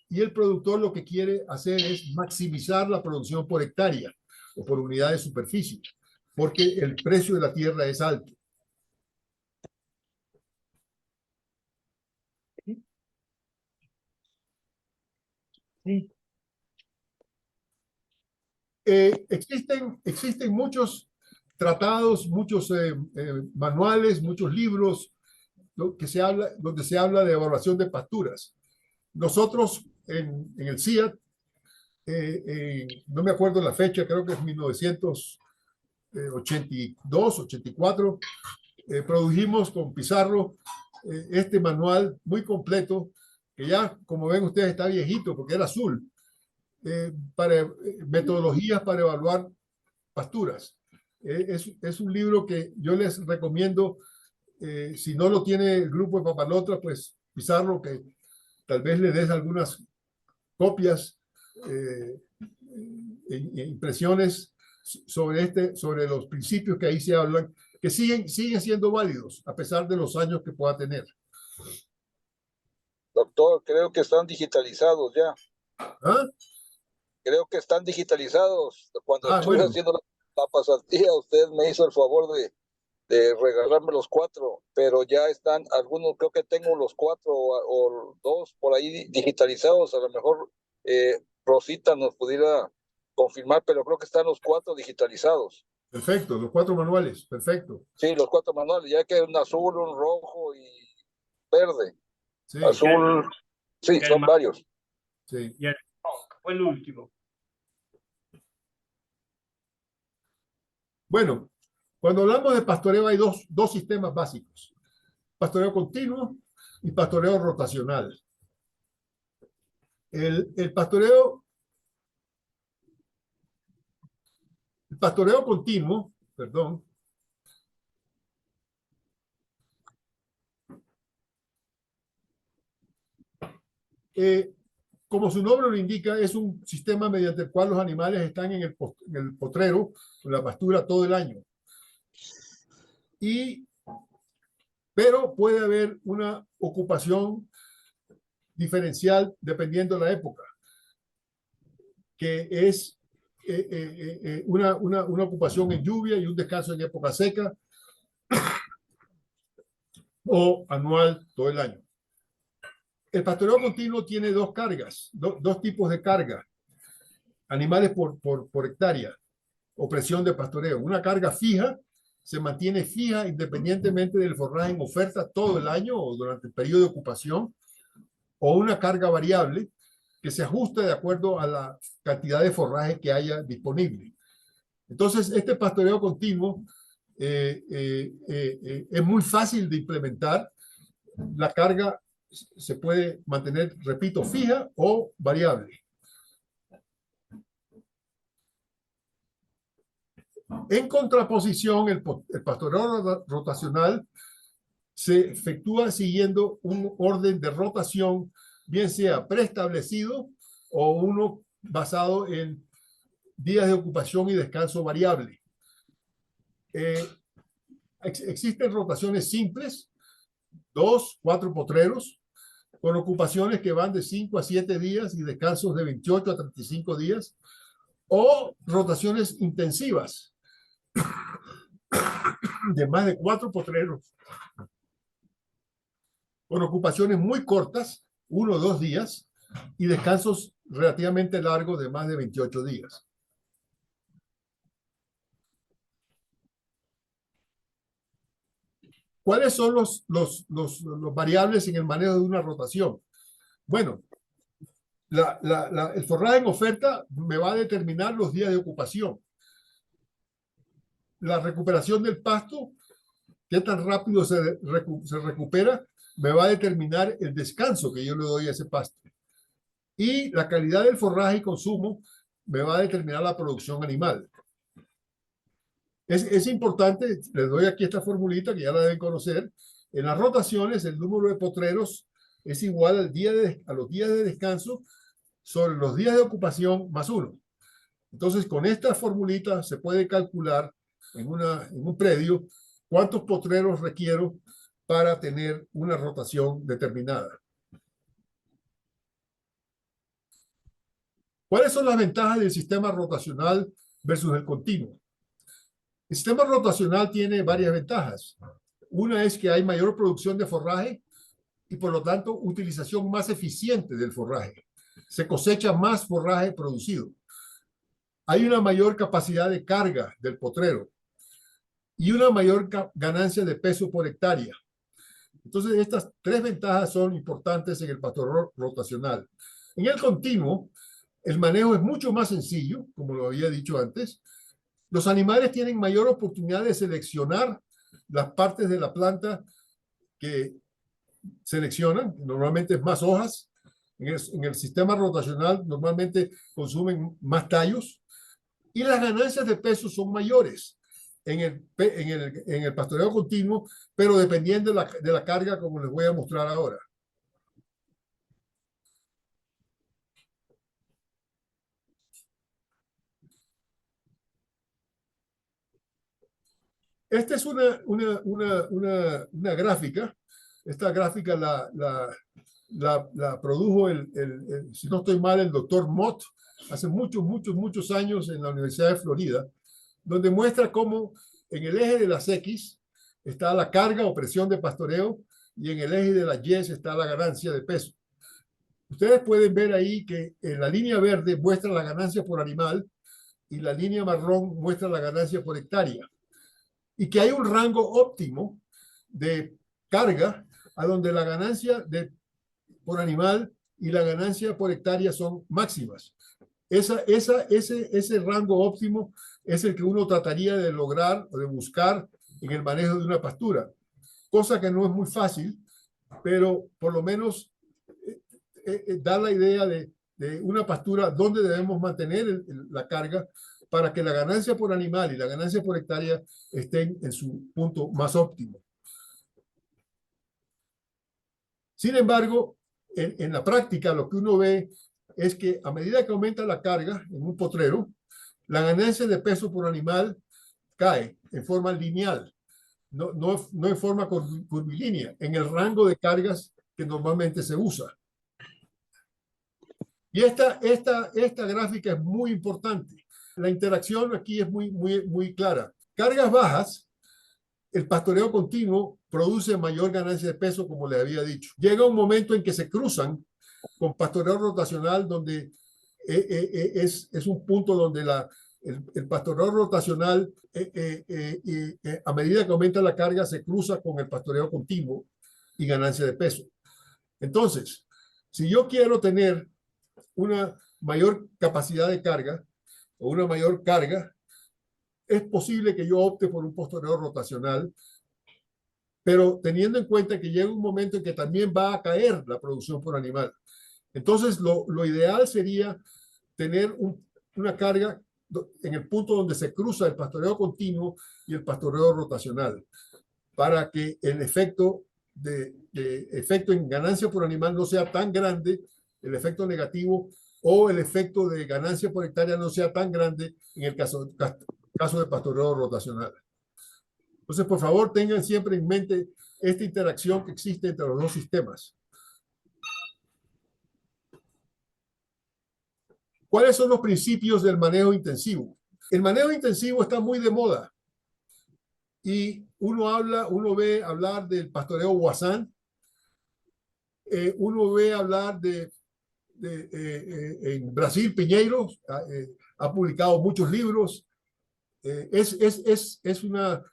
y el productor lo que quiere hacer es maximizar la producción por hectárea o por unidad de superficie, porque el precio de la tierra es alto. Sí. Existen muchos tratados, muchos manuales, muchos libros donde se habla de evaluación de pasturas. Nosotros en el CIAT, no me acuerdo la fecha, creo que es 1982, 84, produjimos con Pizarro este manual muy completo, que ya, como ven ustedes, está viejito porque era azul, para metodologías para evaluar pasturas. Es un libro que yo les recomiendo, si no lo tiene el grupo de Papalotra, pues Pizarro, que tal vez le des algunas copias, impresiones sobre los principios que ahí se hablan, que siguen siendo válidos a pesar de los años que pueda tener. Doctor, creo que están digitalizados ya. ¿Ah? Creo que están digitalizados. Cuando estuve bueno. haciendo la pasantía, usted me hizo el favor de regalarme los 4, pero ya están algunos, creo que tengo los 4 o 2 por ahí digitalizados. A lo mejor Rosita nos pudiera confirmar, pero creo que están los 4 digitalizados. Perfecto, los 4 manuales, perfecto. Sí, los 4 manuales, ya que un azul, un rojo y verde. Sí. Azul, sí, son varios. Sí. Y el fue el último. Bueno, cuando hablamos de pastoreo hay dos sistemas básicos: pastoreo continuo y pastoreo rotacional. El pastoreo continuo, perdón, como su nombre lo indica, es un sistema mediante el cual los animales están en el potrero, en la pastura todo el año. Pero puede haber una ocupación diferencial dependiendo de la época, que es una ocupación en lluvia y un descanso en época seca, o anual todo el año. El pastoreo continuo tiene dos cargas, dos tipos de carga, animales por hectárea o presión de pastoreo. Una carga fija se mantiene fija independientemente del forraje en oferta todo el año o durante el periodo de ocupación, o una carga variable que se ajusta de acuerdo a la cantidad de forraje que haya disponible. Entonces, este pastoreo continuo es muy fácil de implementar. La carga se puede mantener, repito, fija o variable. En contraposición, el pastoreo rotacional se efectúa siguiendo un orden de rotación, bien sea preestablecido o uno basado en días de ocupación y descanso variable. Existen rotaciones simples, 2, 4 potreros, con ocupaciones que van de 5 a 7 días y descansos de 28 a 35 días, o rotaciones intensivas de más de 4 potreros, con ocupaciones muy cortas, 1 o 2 días, y descansos relativamente largos de más de 28 días. ¿Cuáles son los variables en el manejo de una rotación? Bueno, el forraje en oferta me va a determinar los días de ocupación. La recuperación del pasto, qué tan rápido se recupera, me va a determinar el descanso que yo le doy a ese pasto. Y la calidad del forraje y consumo me va a determinar la producción animal. Es importante, les doy aquí esta formulita que ya la deben conocer. En las rotaciones, el número de potreros es igual a los días de descanso sobre los días de ocupación más 1. Entonces, con esta formulita se puede calcular en un predio cuántos potreros requiero para tener una rotación determinada. ¿Cuáles son las ventajas del sistema rotacional versus el continuo? El sistema rotacional tiene varias ventajas. Una es que hay mayor producción de forraje y por lo tanto utilización más eficiente del forraje. Se cosecha más forraje producido. Hay una mayor capacidad de carga del potrero y una mayor ganancia de peso por hectárea. Entonces, estas 3 ventajas son importantes en el pastoreo rotacional. En el continuo, el manejo es mucho más sencillo, como lo había dicho antes. Los animales tienen mayor oportunidad de seleccionar las partes de la planta que seleccionan. Normalmente es más hojas. En el sistema rotacional normalmente consumen más tallos. Y las ganancias de peso son mayores en el pastoreo continuo, pero dependiendo de la carga, como les voy a mostrar ahora. Esta es una gráfica. Esta gráfica la produjo, si no estoy mal, el doctor Mott hace muchos años en la Universidad de Florida, donde muestra cómo en el eje de las X está la carga o presión de pastoreo y en el eje de las Y está la ganancia de peso. Ustedes pueden ver ahí que en la línea verde muestra la ganancia por animal y la línea marrón muestra la ganancia por hectárea. Y que hay un rango óptimo de carga a donde la ganancia por animal y la ganancia por hectárea son máximas. Ese rango óptimo es el que uno trataría de lograr o de buscar en el manejo de una pastura, cosa que no es muy fácil, pero por lo menos da la idea de una pastura donde debemos mantener la carga para que la ganancia por animal y la ganancia por hectárea estén en su punto más óptimo. Sin embargo, en la práctica lo que uno ve es que a medida que aumenta la carga en un potrero, la ganancia de peso por animal cae en forma lineal, no en forma curvilínea, en el rango de cargas que normalmente se usa. Y esta gráfica es muy importante La interacción aquí es muy clara. Cargas bajas, el pastoreo continuo produce mayor ganancia de peso, como les había dicho. Llega un momento en que se cruzan con pastoreo rotacional, donde es un punto donde el pastoreo rotacional, a medida que aumenta la carga, se cruza con el pastoreo continuo y ganancia de peso. Entonces, si yo quiero tener una mayor capacidad de carga o una mayor carga, es posible que yo opte por un pastoreo rotacional, pero teniendo en cuenta que llega un momento en que también va a caer la producción por animal. Entonces, lo ideal sería tener una carga en el punto donde se cruza el pastoreo continuo y el pastoreo rotacional, para que el efecto en ganancia por animal no sea tan grande, el efecto negativo, o el efecto de ganancia por hectárea no sea tan grande en el caso de pastoreo rotacional. Entonces, por favor, tengan siempre en mente esta interacción que existe entre los dos sistemas. ¿Cuáles son los principios del manejo intensivo? El manejo intensivo está muy de moda y uno ve hablar del pastoreo Wasan, uno ve hablar en Brasil, Piñeiro ha publicado muchos libros, es una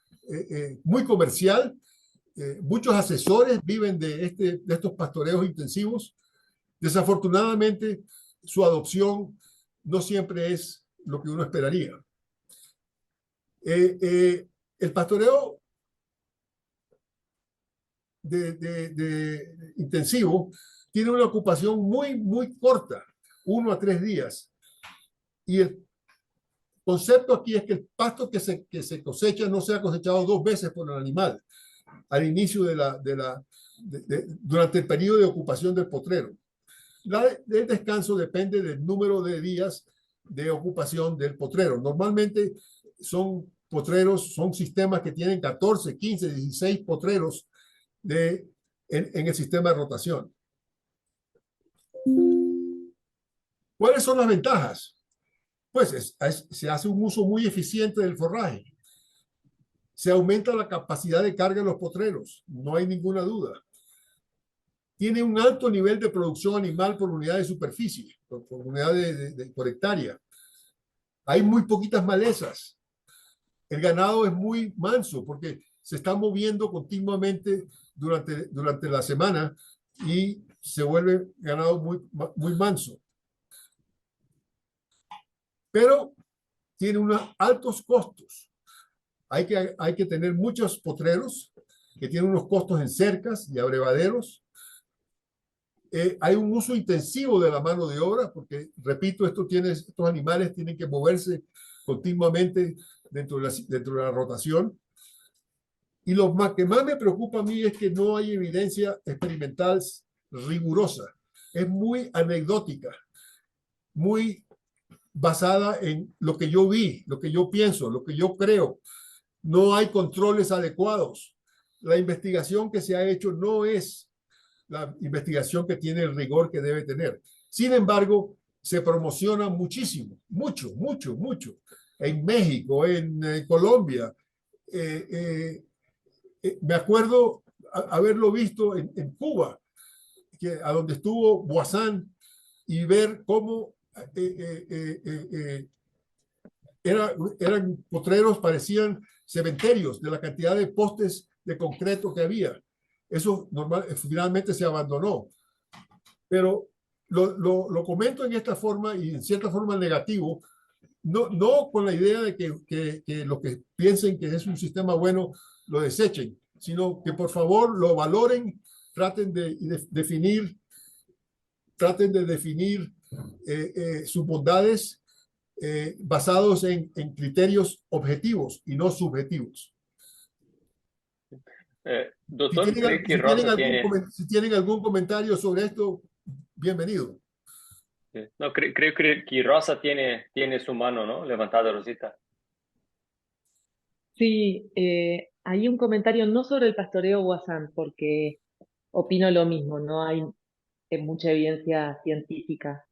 muy comercial, muchos asesores viven de estos pastoreos intensivos. Desafortunadamente, su adopción no siempre es lo que uno esperaría. El pastoreo intensivo tiene una ocupación muy corta, 1 a 3 días. Y el concepto aquí es que el pasto que se cosecha no sea cosechado 2 veces por el animal al inicio durante el periodo de ocupación del potrero. El descanso depende del número de días de ocupación del potrero. Normalmente son sistemas que tienen 14, 15, 16 potreros en el sistema de rotación. ¿Cuáles son las ventajas? Pues se hace un uso muy eficiente del forraje. Se aumenta la capacidad de carga en los potreros, no hay ninguna duda. Tiene un alto nivel de producción animal por unidad de superficie, por unidad por hectárea. Hay muy poquitas malezas. El ganado es muy manso porque se está moviendo continuamente durante la semana y se vuelve ganado muy manso. Pero tiene unos altos costos. Hay que tener muchos potreros que tienen unos costos en cercas y abrevaderos. Hay un uso intensivo de la mano de obra, porque, repito, estos animales tienen que moverse continuamente dentro de la rotación. Y lo que más me preocupa a mí es que no hay evidencia experimental rigurosa. Es muy anecdótica, muy basada en lo que yo vi, lo que yo pienso, lo que yo creo. No hay controles adecuados. La investigación que se ha hecho no es la investigación que tiene el rigor que debe tener. Sin embargo, se promociona muchísimo, mucho. En México, en Colombia. Me acuerdo haberlo visto en Cuba, a donde estuvo Wasan, y ver cómo eran potreros, parecían cementerios de la cantidad de postes de concreto que había. Eso finalmente se abandonó. Pero lo comento en esta forma y en cierta forma negativo, no con la idea de que los que piensen que es un sistema bueno lo desechen, sino que por favor lo valoren, traten de definir sus bondades basados en criterios objetivos y no subjetivos. Doctor, si tienen algún comentario sobre esto, bienvenido. No, creo que Rosa tiene su mano, ¿no? Levantada, Rosita. Sí, hay un comentario no sobre el pastoreo Wasan, porque opino lo mismo, no hay mucha evidencia científica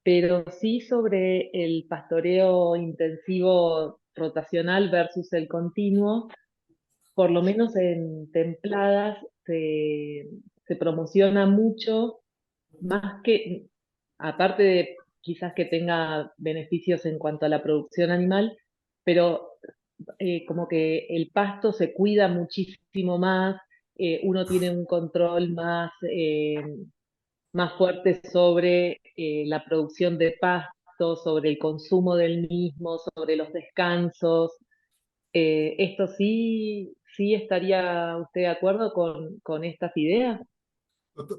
pero sí sobre el pastoreo intensivo rotacional versus el continuo, por lo menos en templadas se promociona mucho, más que, aparte de quizás que tenga beneficios en cuanto a la producción animal, pero como que el pasto se cuida muchísimo más, uno tiene un control más fuerte sobre la producción de pasto, sobre el consumo del mismo, sobre los descansos. ¿Esto sí estaría usted de acuerdo con estas ideas?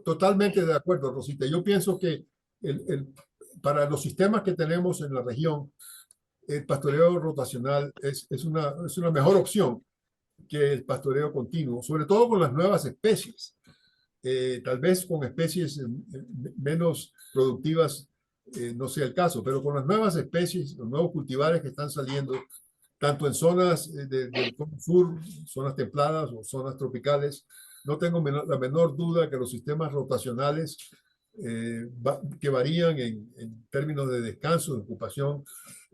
Totalmente de acuerdo, Rosita. Yo pienso que para los sistemas que tenemos en la región, el pastoreo rotacional es una mejor opción que el pastoreo continuo, sobre todo con las nuevas especies. Tal vez con especies menos productivas no sea el caso, pero con las nuevas especies, los nuevos cultivares que están saliendo, tanto en zonas del cono sur, zonas templadas o zonas tropicales, no tengo la menor duda que los sistemas rotacionales que varían en términos de descanso, de ocupación,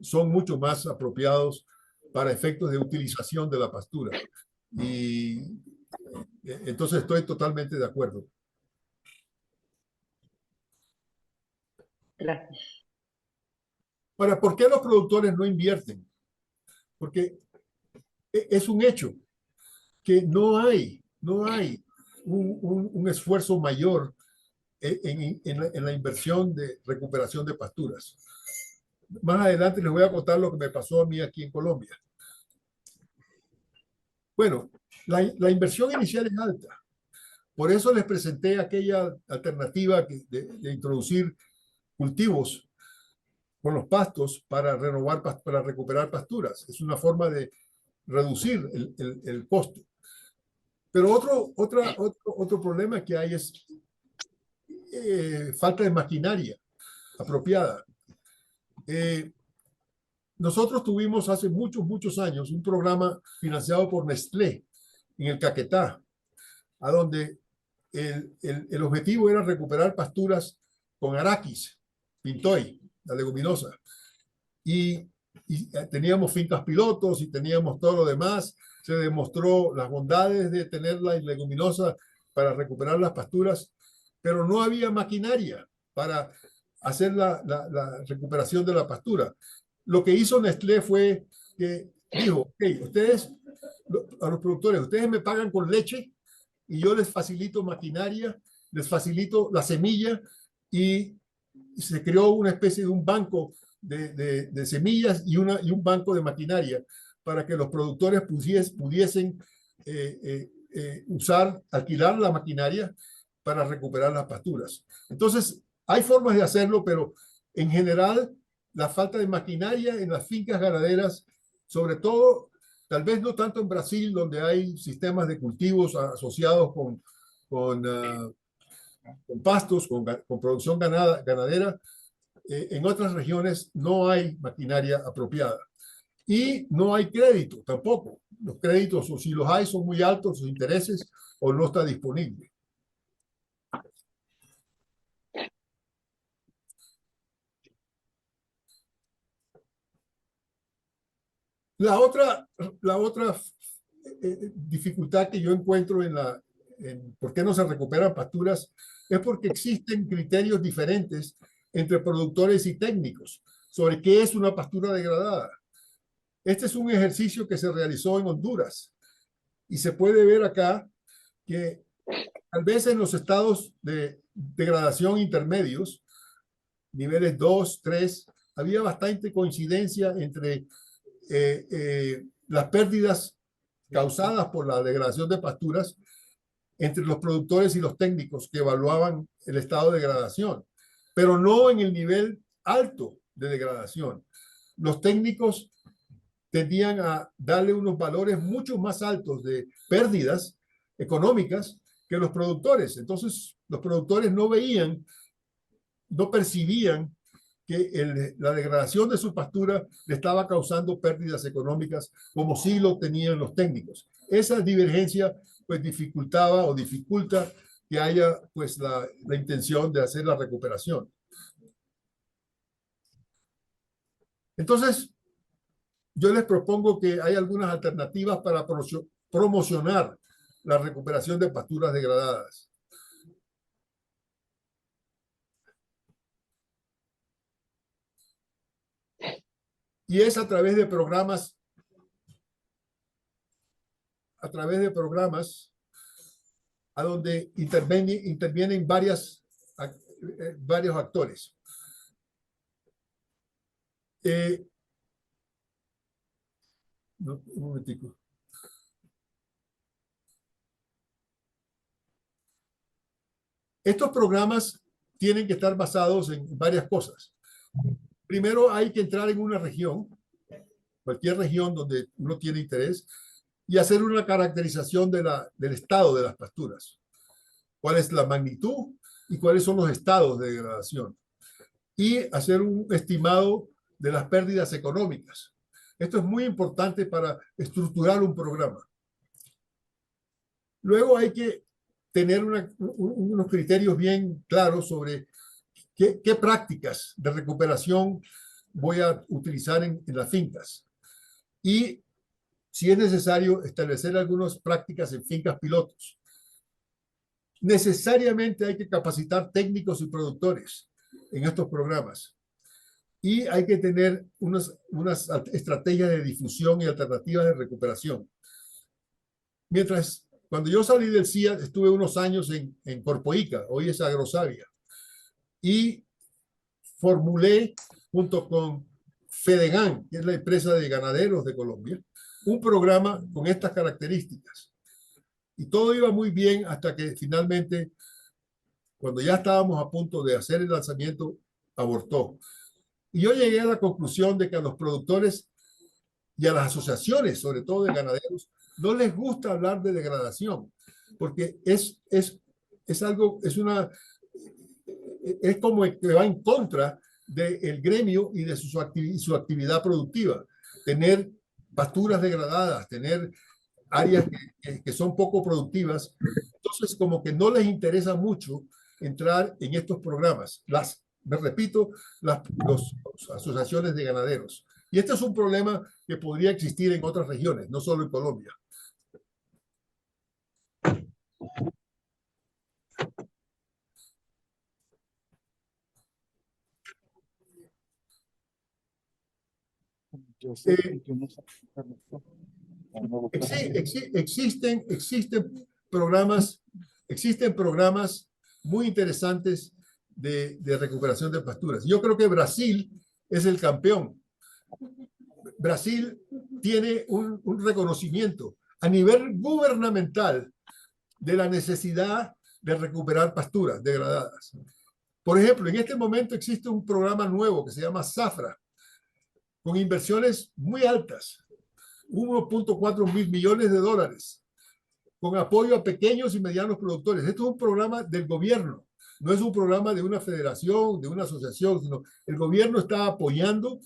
son mucho más apropiados para efectos de utilización de la pastura. Y entonces estoy totalmente de acuerdo. Gracias. Ahora, ¿por qué los productores no invierten? Porque es un hecho que no hay un esfuerzo mayor en la inversión de recuperación de pasturas. Más adelante les voy a contar lo que me pasó a mí aquí en Colombia. Bueno, la inversión inicial es alta. Por eso les presenté aquella alternativa de introducir cultivos con los pastos para renovar, para recuperar pasturas. Es una forma de reducir el costo. Pero otro problema que hay es falta de maquinaria apropiada. Nosotros tuvimos hace muchos años un programa financiado por Nestlé en el Caquetá, a donde el objetivo era recuperar pasturas con araquis, pintoy, la leguminosa. Y teníamos fincas pilotos y teníamos todo lo demás. Se demostró las bondades de tener la leguminosa para recuperar las pasturas, pero no había maquinaria para hacer la recuperación de la pastura. Lo que hizo Nestlé fue que dijo, ok, ustedes, a los productores, ustedes me pagan con leche y yo les facilito maquinaria, les facilito la semilla y se creó una especie de un banco de semillas y un banco de maquinaria para que los productores pudiesen alquilar la maquinaria para recuperar las pasturas. Entonces, hay formas de hacerlo, pero en general, la falta de maquinaria en las fincas ganaderas, sobre todo, tal vez no tanto en Brasil, donde hay sistemas de cultivos asociados con pastos, con producción ganadera, en otras regiones no hay maquinaria apropiada. Y no hay crédito tampoco. Los créditos, o si los hay, son muy altos los intereses o no está disponible. La otra dificultad que yo encuentro en por qué no se recuperan pasturas es porque existen criterios diferentes entre productores y técnicos sobre qué es una pastura degradada. Este es un ejercicio que se realizó en Honduras y se puede ver acá que tal vez en los estados de degradación intermedios, niveles 2, 3, había bastante coincidencia entre las pérdidas causadas por la degradación de pasturas entre los productores y los técnicos que evaluaban el estado de degradación, pero no en el nivel alto de degradación. Los técnicos tendían a darle unos valores mucho más altos de pérdidas económicas que los productores. Entonces, los productores no percibían que la degradación de su pastura le estaba causando pérdidas económicas como sí lo tenían los técnicos. Esa divergencia pues dificulta que haya pues la intención de hacer la recuperación. Entonces, yo les propongo que hay algunas alternativas para promocionar la recuperación de pasturas degradadas. Y es a través de programas, a donde intervienen varios actores. Un momentico. Estos programas tienen que estar basados en varias cosas. Primero hay que entrar en una región, cualquier región donde uno tiene interés, y hacer una caracterización del estado de las pasturas. ¿Cuál es la magnitud y cuáles son los estados de degradación? Y hacer un estimado de las pérdidas económicas. Esto es muy importante para estructurar un programa. Luego hay que tener unos criterios bien claros sobre qué prácticas de recuperación voy a utilizar en las fincas. Y si es necesario establecer algunas prácticas en fincas pilotos. Necesariamente hay que capacitar técnicos y productores en estos programas. Y hay que tener unas estrategias de difusión y alternativas de recuperación. Cuando yo salí del CIA, estuve unos años en Corpoica, hoy es Agrosavia, y formulé junto con Fedegan, que es la empresa de ganaderos de Colombia, un programa con estas características. Y todo iba muy bien hasta que finalmente, cuando ya estábamos a punto de hacer el lanzamiento, abortó. Y yo llegué a la conclusión de que a los productores y a las asociaciones, sobre todo de ganaderos, no les gusta hablar de degradación, porque es como que va en contra del gremio y de su actividad productiva. Tener pasturas degradadas, tener áreas que son poco productivas. Entonces, como que no les interesa mucho entrar en estos programas. Me repito, las asociaciones de ganaderos. Y este es un problema que podría existir en otras regiones, no solo en Colombia. Existen programas muy interesantes de recuperación de pasturas. Yo creo que Brasil es el campeón. Brasil tiene un reconocimiento a nivel gubernamental de la necesidad de recuperar pasturas degradadas. Por ejemplo, en este momento existe un programa nuevo que se llama Zafra, con inversiones muy altas, 1.4 mil millones de dólares, con apoyo a pequeños y medianos productores. Esto es un programa del gobierno, no es un programa de una federación, de una asociación, sino el gobierno está apoyando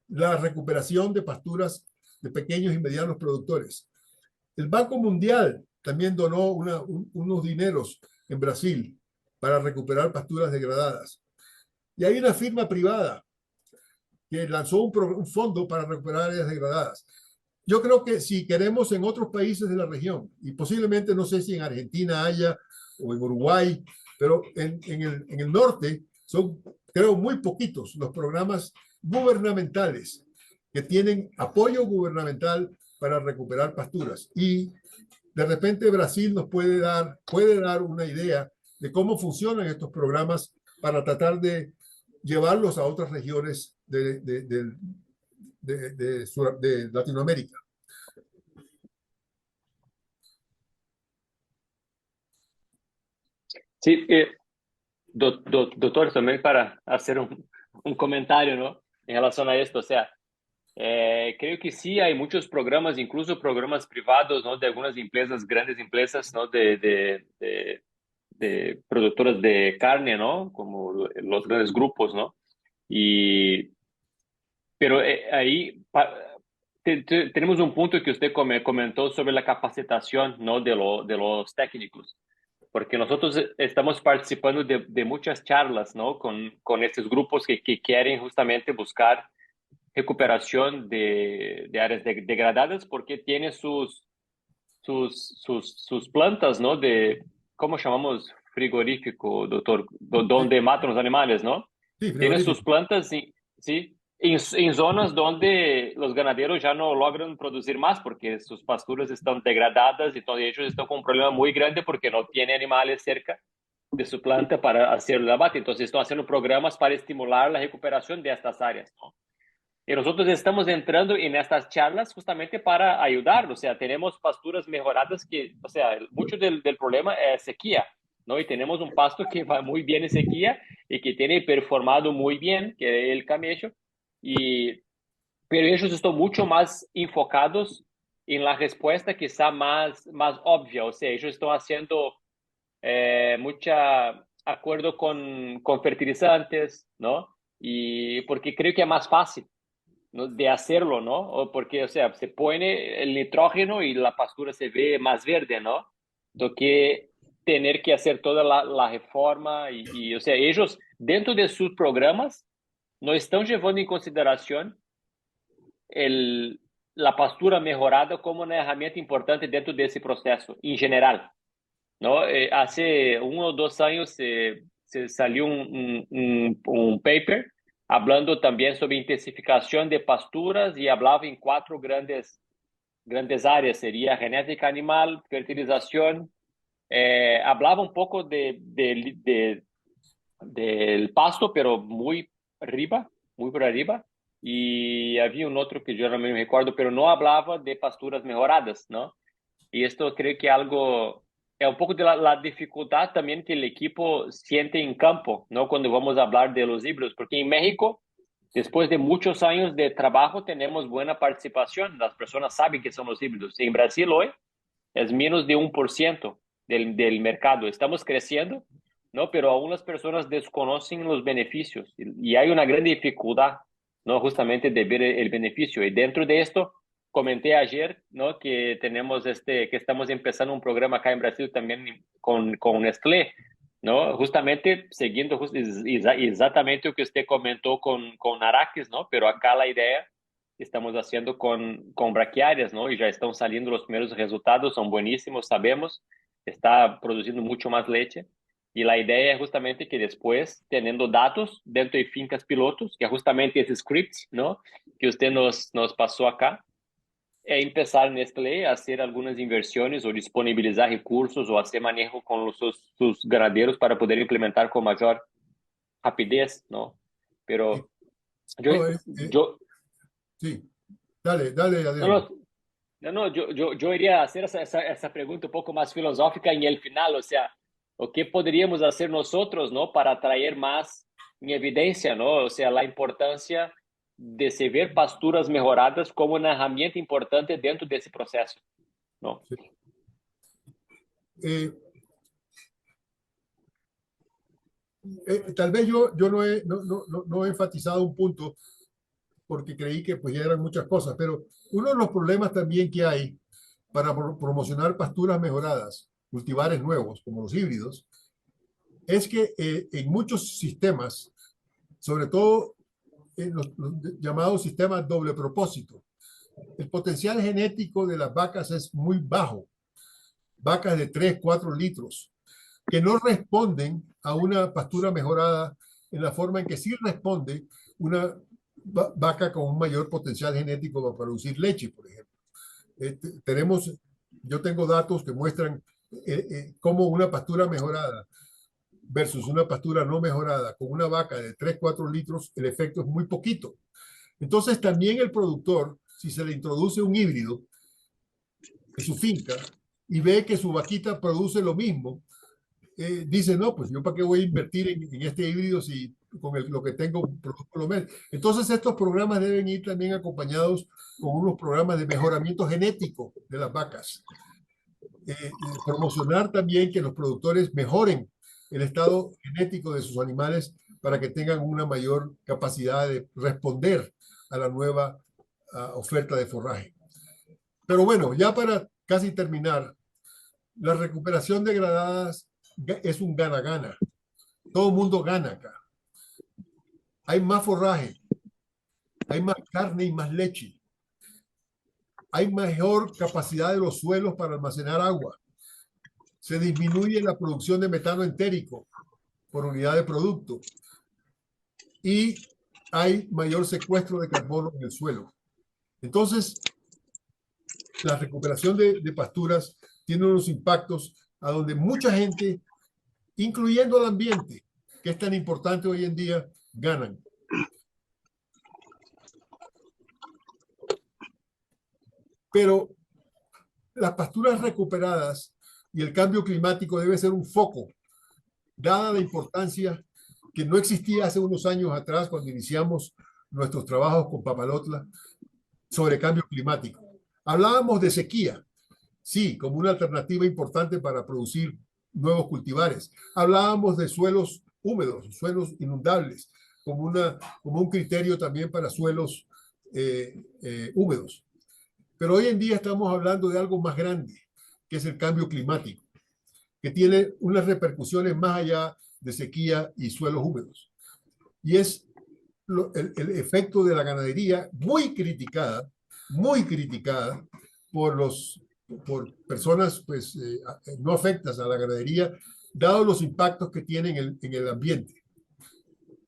la recuperación de pasturas de pequeños y medianos productores. El Banco Mundial también donó unos dineros en Brasil para recuperar pasturas degradadas. Y hay una firma privada que lanzó un fondo para recuperar áreas degradadas. Yo creo que si queremos en otros países de la región, y posiblemente no sé si en Argentina haya o en Uruguay, pero en el norte son, creo, muy poquitos los programas gubernamentales que tienen apoyo gubernamental para recuperar pasturas. Y de repente Brasil nos puede dar una idea de cómo funcionan estos programas para tratar de llevarlos a otras regiones de Latinoamérica. Sí, doctor, también para hacer un comentario, ¿no? En relación a esto, o sea, creo que sí hay muchos programas, incluso programas privados, ¿no? De algunas empresas, grandes empresas, ¿no? De productoras de carne, ¿no? Como los grandes grupos, ¿no? Pero ahí tenemos un punto que usted comentó sobre la capacitación, ¿no? De los técnicos, porque nosotros estamos participando de muchas charlas, ¿no? Con estos grupos que quieren justamente buscar recuperación de áreas degradadas porque tiene sus plantas, ¿no? ¿Cómo llamamos? Frigorífico, doctor, donde matan los animales, ¿no? Sí, Tiene sus frigorífico. plantas, ¿sí? En zonas donde los ganaderos ya no logran producir más porque sus pasturas están degradadas y todos ellos están con un problema muy grande porque no tienen animales cerca de su planta para hacer el abate. Entonces están haciendo programas para estimular la recuperación de estas áreas, ¿no? Y nosotros estamos entrando en estas charlas justamente para ayudar. O sea, tenemos pasturas mejoradas que, o sea, mucho del problema es sequía, ¿no? Y tenemos un pasto que va muy bien en sequía y que tiene performado muy bien, que es el camello. Y, pero ellos están mucho más enfocados en la respuesta que está más obvia. O sea, ellos están haciendo mucha acuerdo con fertilizantes, ¿no? Y porque creo que es más fácil, ¿no? De hacerlo, ¿no? O porque, o sea, se pone el nitrógeno y la pastura se ve más verde, ¿no? Do que tener que hacer toda la reforma o sea, ellos dentro de sus programas no están llevando en consideración la pastura mejorada como una herramienta importante dentro de ese proceso, en general, ¿no? Hace 1 o 2 años se salió un paper hablando también sobre intensificación de pasturas y hablaba en 4 grandes áreas, sería genética animal, fertilización, hablaba un poco del pasto, pero muy por arriba, y había un otro que yo no me recuerdo, pero no hablaba de pasturas mejoradas, ¿no? Y esto creo que algo es un poco de la dificultad también que el equipo siente en campo, ¿no? Cuando vamos a hablar de los híbridos, porque en México, después de muchos años de trabajo, tenemos buena participación. Las personas saben que son los híbridos. En Brasil hoy es menos de 1% del mercado. Estamos creciendo, ¿no? Pero aún las personas desconocen los beneficios y hay una gran dificultad, ¿no? Justamente de ver el beneficio. Y dentro de esto, comenté ayer, ¿no? Que que estamos empezando un programa acá en Brasil también con Nestlé, ¿no? Justamente siguiendo exactamente lo que usted comentó con Araques, ¿no? Pero acá la idea estamos haciendo con braquiárias, ¿no? Y ya están saliendo los primeros resultados, son buenísimos, sabemos, está produciendo mucho más leche. Y la idea es justamente que después, teniendo datos dentro de fincas pilotos, que es justamente ese script, ¿no? Que usted nos pasó acá, empezar Nestlé a hacer algunas inversiones o disponibilizar recursos o hacer manejo con sus ganaderos para poder implementar con mayor rapidez, ¿no? Pero yo, No, yo, sí, dale, dale, no, Adriano. yo iría a hacer esa pregunta un poco más filosófica en el final, o sea, o qué podríamos hacer nosotros, ¿no? Para traer más en evidencia, ¿no? O sea, la importancia de se ver pasturas mejoradas como una herramienta importante dentro de ese proceso, ¿no? Sí. Eh, Tal vez yo no he enfatizado un punto porque creí que pues ya eran muchas cosas, pero uno de los problemas también que hay para promocionar pasturas mejoradas, cultivares nuevos como los híbridos, es que en muchos sistemas, sobre todo en los llamados sistemas doble propósito, el potencial genético de las vacas es muy bajo. Vacas de 3, 4 litros, que no responden a una pastura mejorada en la forma en que sí responde una vaca con un mayor potencial genético para producir leche, por ejemplo. Yo tengo datos que muestran cómo una pastura mejorada versus una pastura no mejorada con una vaca de 3, 4 litros, el efecto es muy poquito. Entonces también el productor, si se le introduce un híbrido en su finca y ve que su vaquita produce lo mismo, dice, no, pues yo para qué voy a invertir en este híbrido si con lo que tengo produzco lo menos. Entonces estos programas deben ir también acompañados con unos programas de mejoramiento genético de las vacas. Promocionar también que los productores mejoren el estado genético de sus animales para que tengan una mayor capacidad de responder a la nueva oferta de forraje. Pero bueno, ya para casi terminar, la recuperación de gradadas es un gana-gana. Todo el mundo gana acá. Hay más forraje, hay más carne y más leche. Hay mejor capacidad de los suelos para almacenar agua. Se disminuye la producción de metano entérico por unidad de producto. Y hay mayor secuestro de carbono en el suelo. Entonces, la recuperación de pasturas tiene unos impactos a donde mucha gente, incluyendo el ambiente, que es tan importante hoy en día, ganan. Pero las pasturas recuperadas y el cambio climático debe ser un foco, dada la importancia que no existía hace unos años atrás cuando iniciamos nuestros trabajos con Papalotla sobre cambio climático. Hablábamos de sequía, sí, como una alternativa importante para producir nuevos cultivares. Hablábamos de suelos húmedos, suelos inundables, como un criterio también para suelos húmedos. Pero hoy en día estamos hablando de algo más grande, que es el cambio climático, que tiene unas repercusiones más allá de sequía y suelos húmedos. Y es el efecto de la ganadería muy criticada por personas pues, no afectas a la ganadería, dado los impactos que tienen en el ambiente.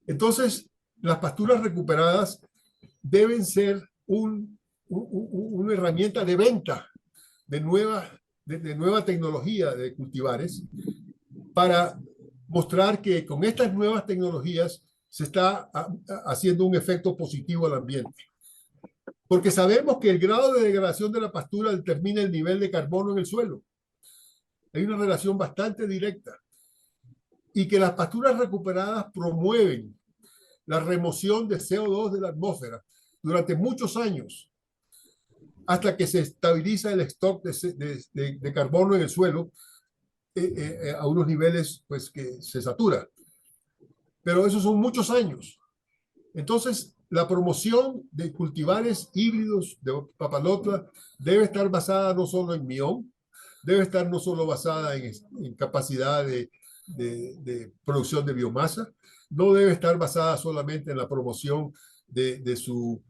Entonces, las pasturas recuperadas deben ser una herramienta de venta de nueva tecnología de cultivares para mostrar que con estas nuevas tecnologías se está haciendo un efecto positivo al ambiente. Porque sabemos que el grado de degradación de la pastura determina el nivel de carbono en el suelo. Hay una relación bastante directa. Y que las pasturas recuperadas promueven la remoción de CO2 de la atmósfera durante muchos años, hasta que se estabiliza el stock de carbono en el suelo a unos niveles pues, que se satura. Pero esos son muchos años. Entonces, la promoción de cultivares híbridos de Papalotla debe estar basada no solo en mión, debe estar no solo basada en capacidad de producción de biomasa, no debe estar basada solamente en la promoción de su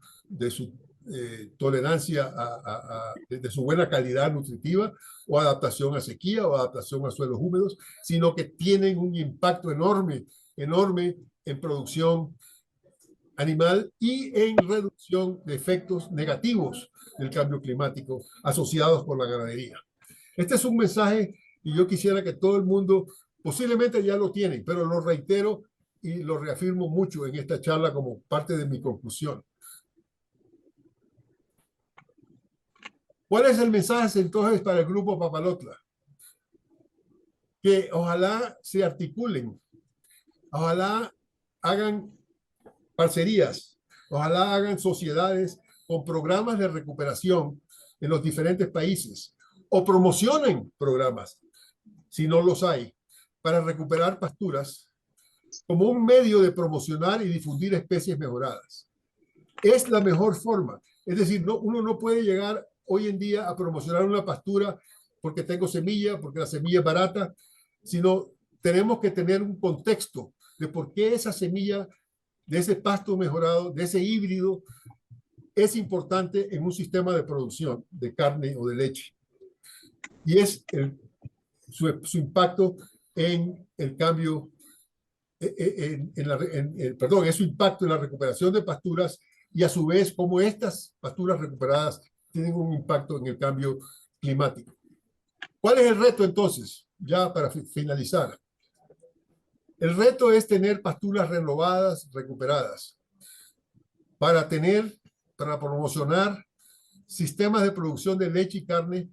tolerancia, de su buena calidad nutritiva o adaptación a sequía o adaptación a suelos húmedos, sino que tienen un impacto enorme en producción animal y en reducción de efectos negativos del cambio climático asociados con la ganadería. Este es un mensaje y yo quisiera que todo el mundo, posiblemente ya lo tienen, pero lo reitero y lo reafirmo mucho en esta charla como parte de mi conclusión. ¿Cuál es el mensaje entonces para el grupo Papalotla? Que ojalá se articulen, ojalá hagan parcerías, ojalá hagan sociedades con programas de recuperación en los diferentes países o promocionen programas, si no los hay, para recuperar pasturas como un medio de promocionar y difundir especies mejoradas. Es la mejor forma. Es decir, uno no puede llegar hoy en día a promocionar una pastura porque tengo semilla, porque la semilla es barata, sino tenemos que tener un contexto de por qué esa semilla de ese pasto mejorado, de ese híbrido, es importante en un sistema de producción de carne o de leche. Y es su impacto en el cambio, es su impacto en la recuperación de pasturas y a su vez cómo estas pasturas recuperadas tienen un impacto en el cambio climático. ¿Cuál es el reto entonces? Ya para finalizar. El reto es tener pasturas renovadas, recuperadas, para promocionar sistemas de producción de leche y carne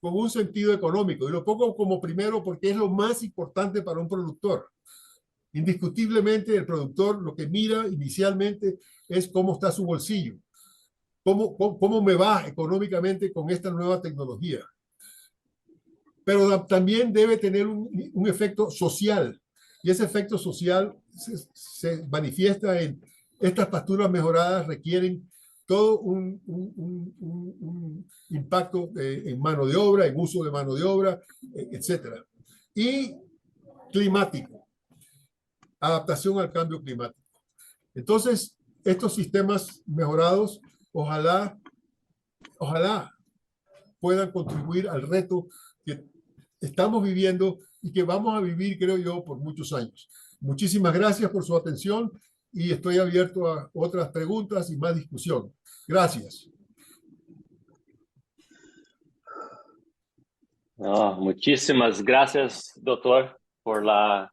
con un sentido económico. Y lo pongo como primero porque es lo más importante para un productor. Indiscutiblemente, el productor lo que mira inicialmente es cómo está su bolsillo, cómo me va económicamente con esta nueva tecnología. Pero también debe tener un efecto social. Y ese efecto social se manifiesta en estas pasturas mejoradas requieren todo un impacto en mano de obra, en uso de mano de obra, etc. Y climático, adaptación al cambio climático. Entonces, estos sistemas mejorados, ojalá puedan contribuir al reto que estamos viviendo y que vamos a vivir, creo yo, por muchos años. Muchísimas gracias por su atención y estoy abierto a otras preguntas y más discusión. Gracias. Muchísimas gracias, doctor, por la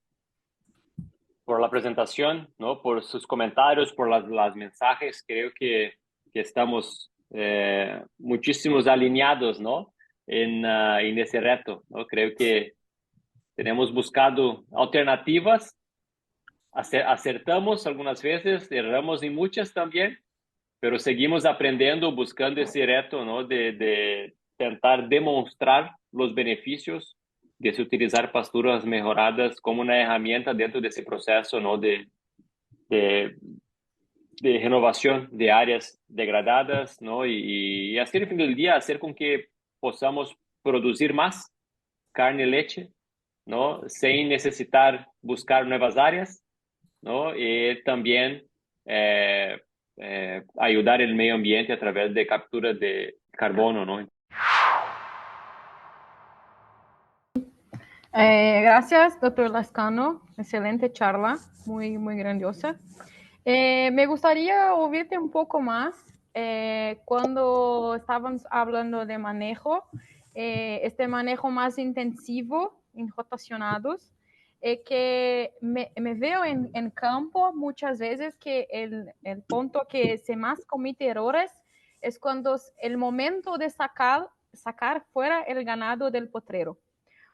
presentación, ¿no? Por sus comentarios, por las mensajes. Creo que estamos muchísimos alineados, ¿no? En ese reto, ¿no? Creo que tenemos buscado alternativas, acertamos algunas veces, erramos en muchas también, pero seguimos aprendiendo, buscando ese reto, ¿no? De tentar demostrar los beneficios de se utilizar pasturas mejoradas como una herramienta dentro de ese proceso, ¿no? de renovación de áreas degradadas, ¿no? Y así al fin del día hacer con que podamos producir más carne y leche, ¿no? Sin necesitar buscar nuevas áreas, ¿no? Y también ayudar el medio ambiente a través de captura de carbono, ¿no? Gracias, doctor Lascano. Excelente charla, muy, muy grandiosa. Me gustaría oírte un poco más cuando estábamos hablando de manejo, este manejo más intensivo en rotacionados, que me veo en campo muchas veces que el punto que se más comete errores es cuando el momento de sacar fuera el ganado del potrero.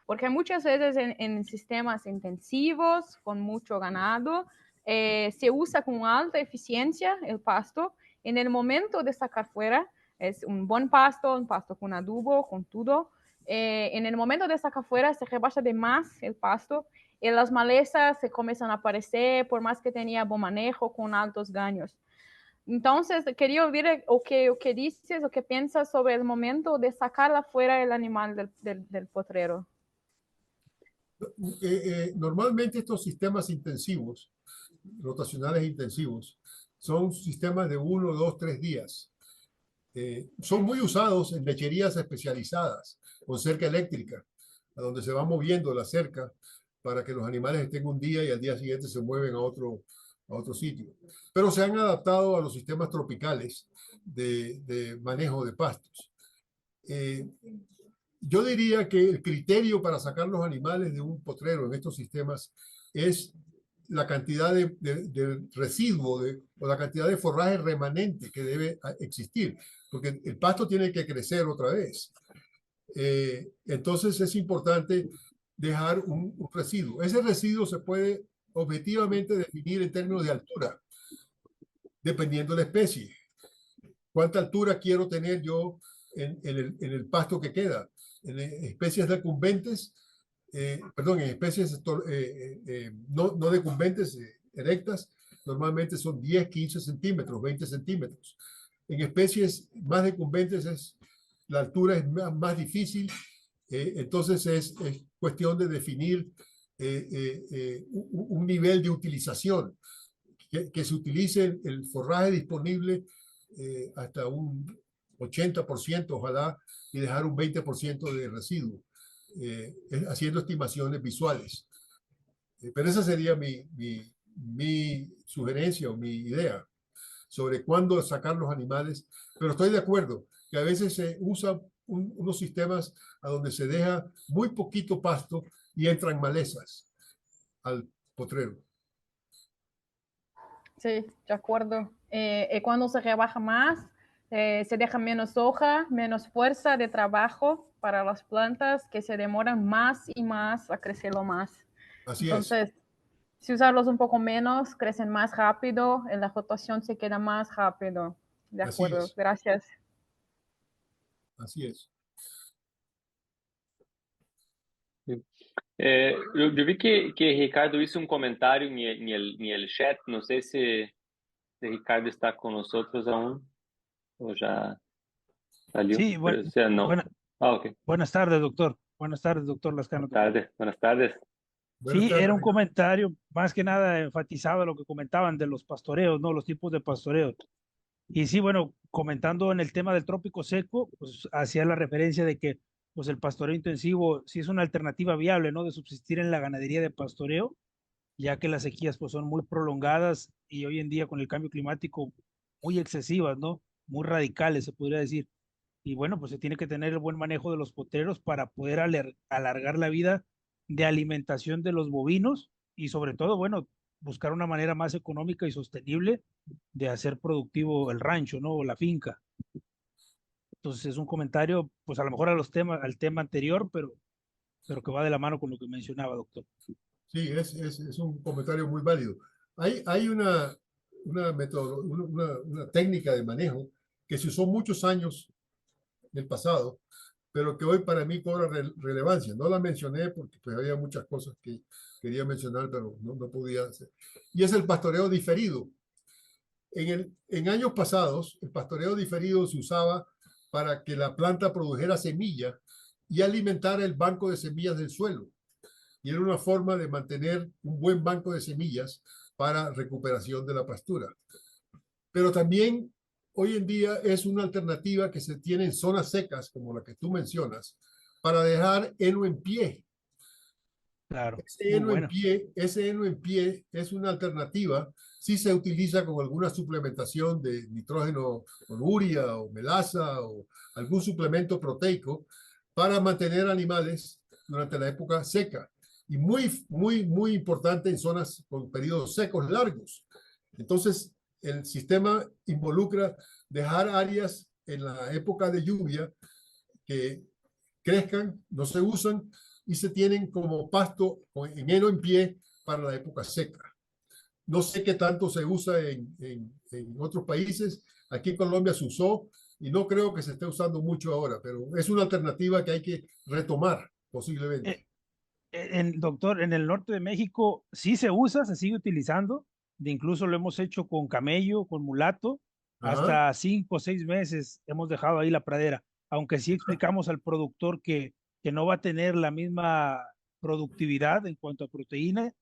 Porque muchas veces en sistemas intensivos, con mucho ganado, se usa con alta eficiencia el pasto. En el momento de sacar fuera, es un buen pasto, un pasto con adubo, con todo. En el momento de sacar fuera, se rebasa de más el pasto y las malezas se comienzan a aparecer, por más que tenía buen manejo, con altos daños. Entonces, quería oír o que dices o qué piensas sobre el momento de sacar afuera el animal del potrero. Normalmente estos sistemas intensivos, rotacionales intensivos, son sistemas de 1, 2, 3 días. Son muy usados en lecherías especializadas con cerca eléctrica, a donde se va moviendo la cerca para que los animales estén un día y al día siguiente se mueven a otro sitio. Pero se han adaptado a los sistemas tropicales de manejo de pastos. Yo diría que el criterio para sacar los animales de un potrero en estos sistemas es la cantidad de residuo o la cantidad de forraje remanente que debe existir, porque el pasto tiene que crecer otra vez. Entonces es importante dejar un residuo. Ese residuo se puede objetivamente definir en términos de altura, dependiendo de la especie. ¿Cuánta altura quiero tener yo en el pasto que queda? En especies decumbentes, en especies no decumbentes, erectas, normalmente son 10, 15 centímetros, 20 centímetros. En especies más decumbentes la altura es más difícil, entonces es cuestión de definir un nivel de utilización, que se utilice el forraje disponible hasta un 80%, ojalá, y dejar un 20% de residuo, haciendo estimaciones visuales. Pero esa sería mi sugerencia o mi idea sobre cuándo sacar los animales. Pero estoy de acuerdo que a veces se usan unos sistemas a donde se deja muy poquito pasto y entran malezas al potrero. Sí, de acuerdo. Cuando se rebaja más, se deja menos hoja, menos fuerza de trabajo para las plantas que se demoran más y más a crecerlo más. Así Entonces, si usarlos un poco menos, crecen más rápido, en la rotación se queda más rápido. De acuerdo, gracias. Así es. Yo vi que Ricardo hizo un comentario en el chat. No sé si Ricardo está con nosotros aún o ya salió. Sí, bueno, no. Okay. Buenas tardes, doctor. Buenas tardes, doctor Lascano. Buenas tardes. Buenas Sí, era un tardes. comentario más que nada enfatizaba lo que comentaban de los pastoreos, ¿no? Los tipos de pastoreos. Y sí, bueno, comentando en el tema del trópico seco, pues hacía la referencia de que pues el pastoreo intensivo sí es una alternativa viable, ¿no? De subsistir en la ganadería de pastoreo, ya que las sequías pues son muy prolongadas y hoy en día con el cambio climático muy excesivas, ¿no? Muy radicales, se podría decir. Y bueno, pues se tiene que tener el buen manejo de los potreros para poder alargar la vida de alimentación de los bovinos y sobre todo, bueno, buscar una manera más económica y sostenible de hacer productivo el rancho, ¿no? O la finca. Entonces es un comentario, pues a lo mejor a los temas, al tema anterior, pero que va de la mano con lo que mencionaba, doctor. Sí, es un comentario muy válido. Hay una técnica de manejo que se usó muchos años en el pasado, pero que hoy para mí cobra relevancia. No la mencioné porque pues, había muchas cosas que quería mencionar, pero no podía hacer. Y es el pastoreo diferido. En años pasados, el pastoreo diferido se usaba para que la planta produjera semilla y alimentara el banco de semillas del suelo. Y era una forma de mantener un buen banco de semillas para recuperación de la pastura. Pero también hoy en día es una alternativa que se tiene en zonas secas, como la que tú mencionas, para dejar heno en pie. Claro, Ese muy heno en bueno. pie, ese heno en pie es una alternativa. Si se utiliza con alguna suplementación de nitrógeno con urea o melaza o algún suplemento proteico para mantener animales durante la época seca. Y muy importante en zonas con periodos secos largos. Entonces, el sistema involucra dejar áreas en la época de lluvia que crezcan, no se usan y se tienen como pasto en heno en pie para la época seca. No sé qué tanto se usa en otros países. Aquí en Colombia se usó y no creo que se esté usando mucho ahora, pero es una alternativa que hay que retomar posiblemente. Doctor, en el norte de México sí se usa, se sigue utilizando, de incluso lo hemos hecho con camello, con mulato, Ajá, hasta 5 o 6 meses hemos dejado ahí la pradera, aunque sí explicamos al productor que no va a tener la misma productividad en cuanto a proteína,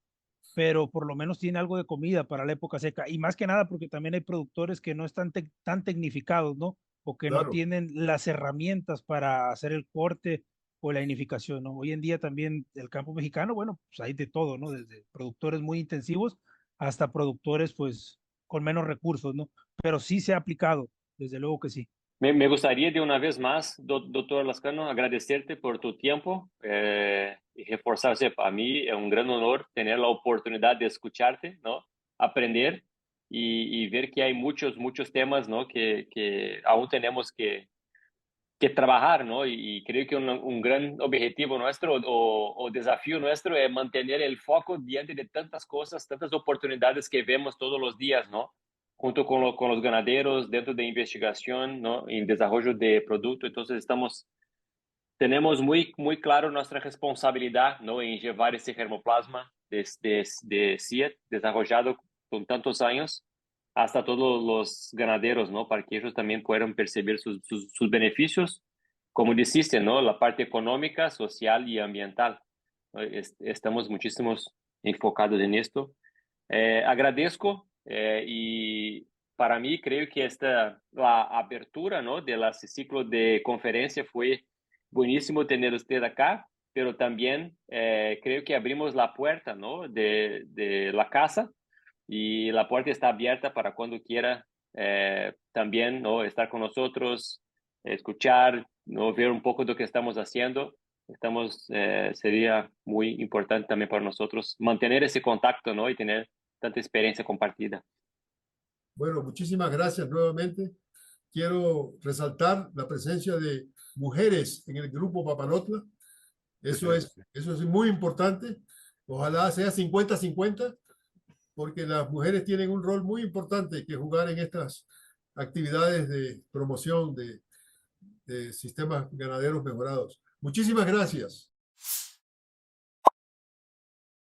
pero por lo menos tiene algo de comida para la época seca. Y más que nada porque también hay productores que no están tan tecnificados, ¿no? O que no claro. tienen las herramientas para hacer el corte o la inificación, ¿no? Hoy en día también el campo mexicano, bueno, pues hay de todo, ¿no? Desde productores muy intensivos hasta productores, pues, con menos recursos, ¿no? Pero sí se ha aplicado, desde luego que sí. Me gustaría de una vez más, doctor Lascano, agradecerte por tu tiempo y reforzarse. Para mí es un gran honor tener la oportunidad de escucharte, ¿no? Aprender y ver que hay muchos temas, ¿no? Que aún tenemos que trabajar, ¿no? Y creo que un gran objetivo nuestro o desafío nuestro es mantener el foco diante de tantas cosas, tantas oportunidades que vemos todos los días, ¿no? Junto con los ganaderos, dentro de investigación, ¿no? En desarrollo de producto. Entonces tenemos muy claro nuestra responsabilidad, ¿no? En llevar ese germoplasma de CIET desarrollado con tantos años hasta todos los ganaderos, ¿no? Para que ellos también puedan percibir sus beneficios, como dijiste, ¿no? La parte económica, social y ambiental. ¿No? Estamos muchísimos enfocados en esto. Agradezco y para mí creo que la apertura, ¿no? De la ciclo de conferencia fue buenísimo tener usted acá, pero también creo que abrimos la puerta, ¿no? De la casa y la puerta está abierta para cuando quiera también, ¿no? Estar con nosotros, escuchar, ¿no? Ver un poco de lo que estamos haciendo. Sería muy importante también para nosotros mantener ese contacto, ¿no? Y tener tanta experiencia compartida. Bueno, muchísimas gracias nuevamente. Quiero resaltar la presencia de mujeres en el grupo Papalotla. Eso es muy importante. Ojalá sea 50-50, porque las mujeres tienen un rol muy importante que jugar en estas actividades de promoción de sistemas ganaderos mejorados. Muchísimas gracias.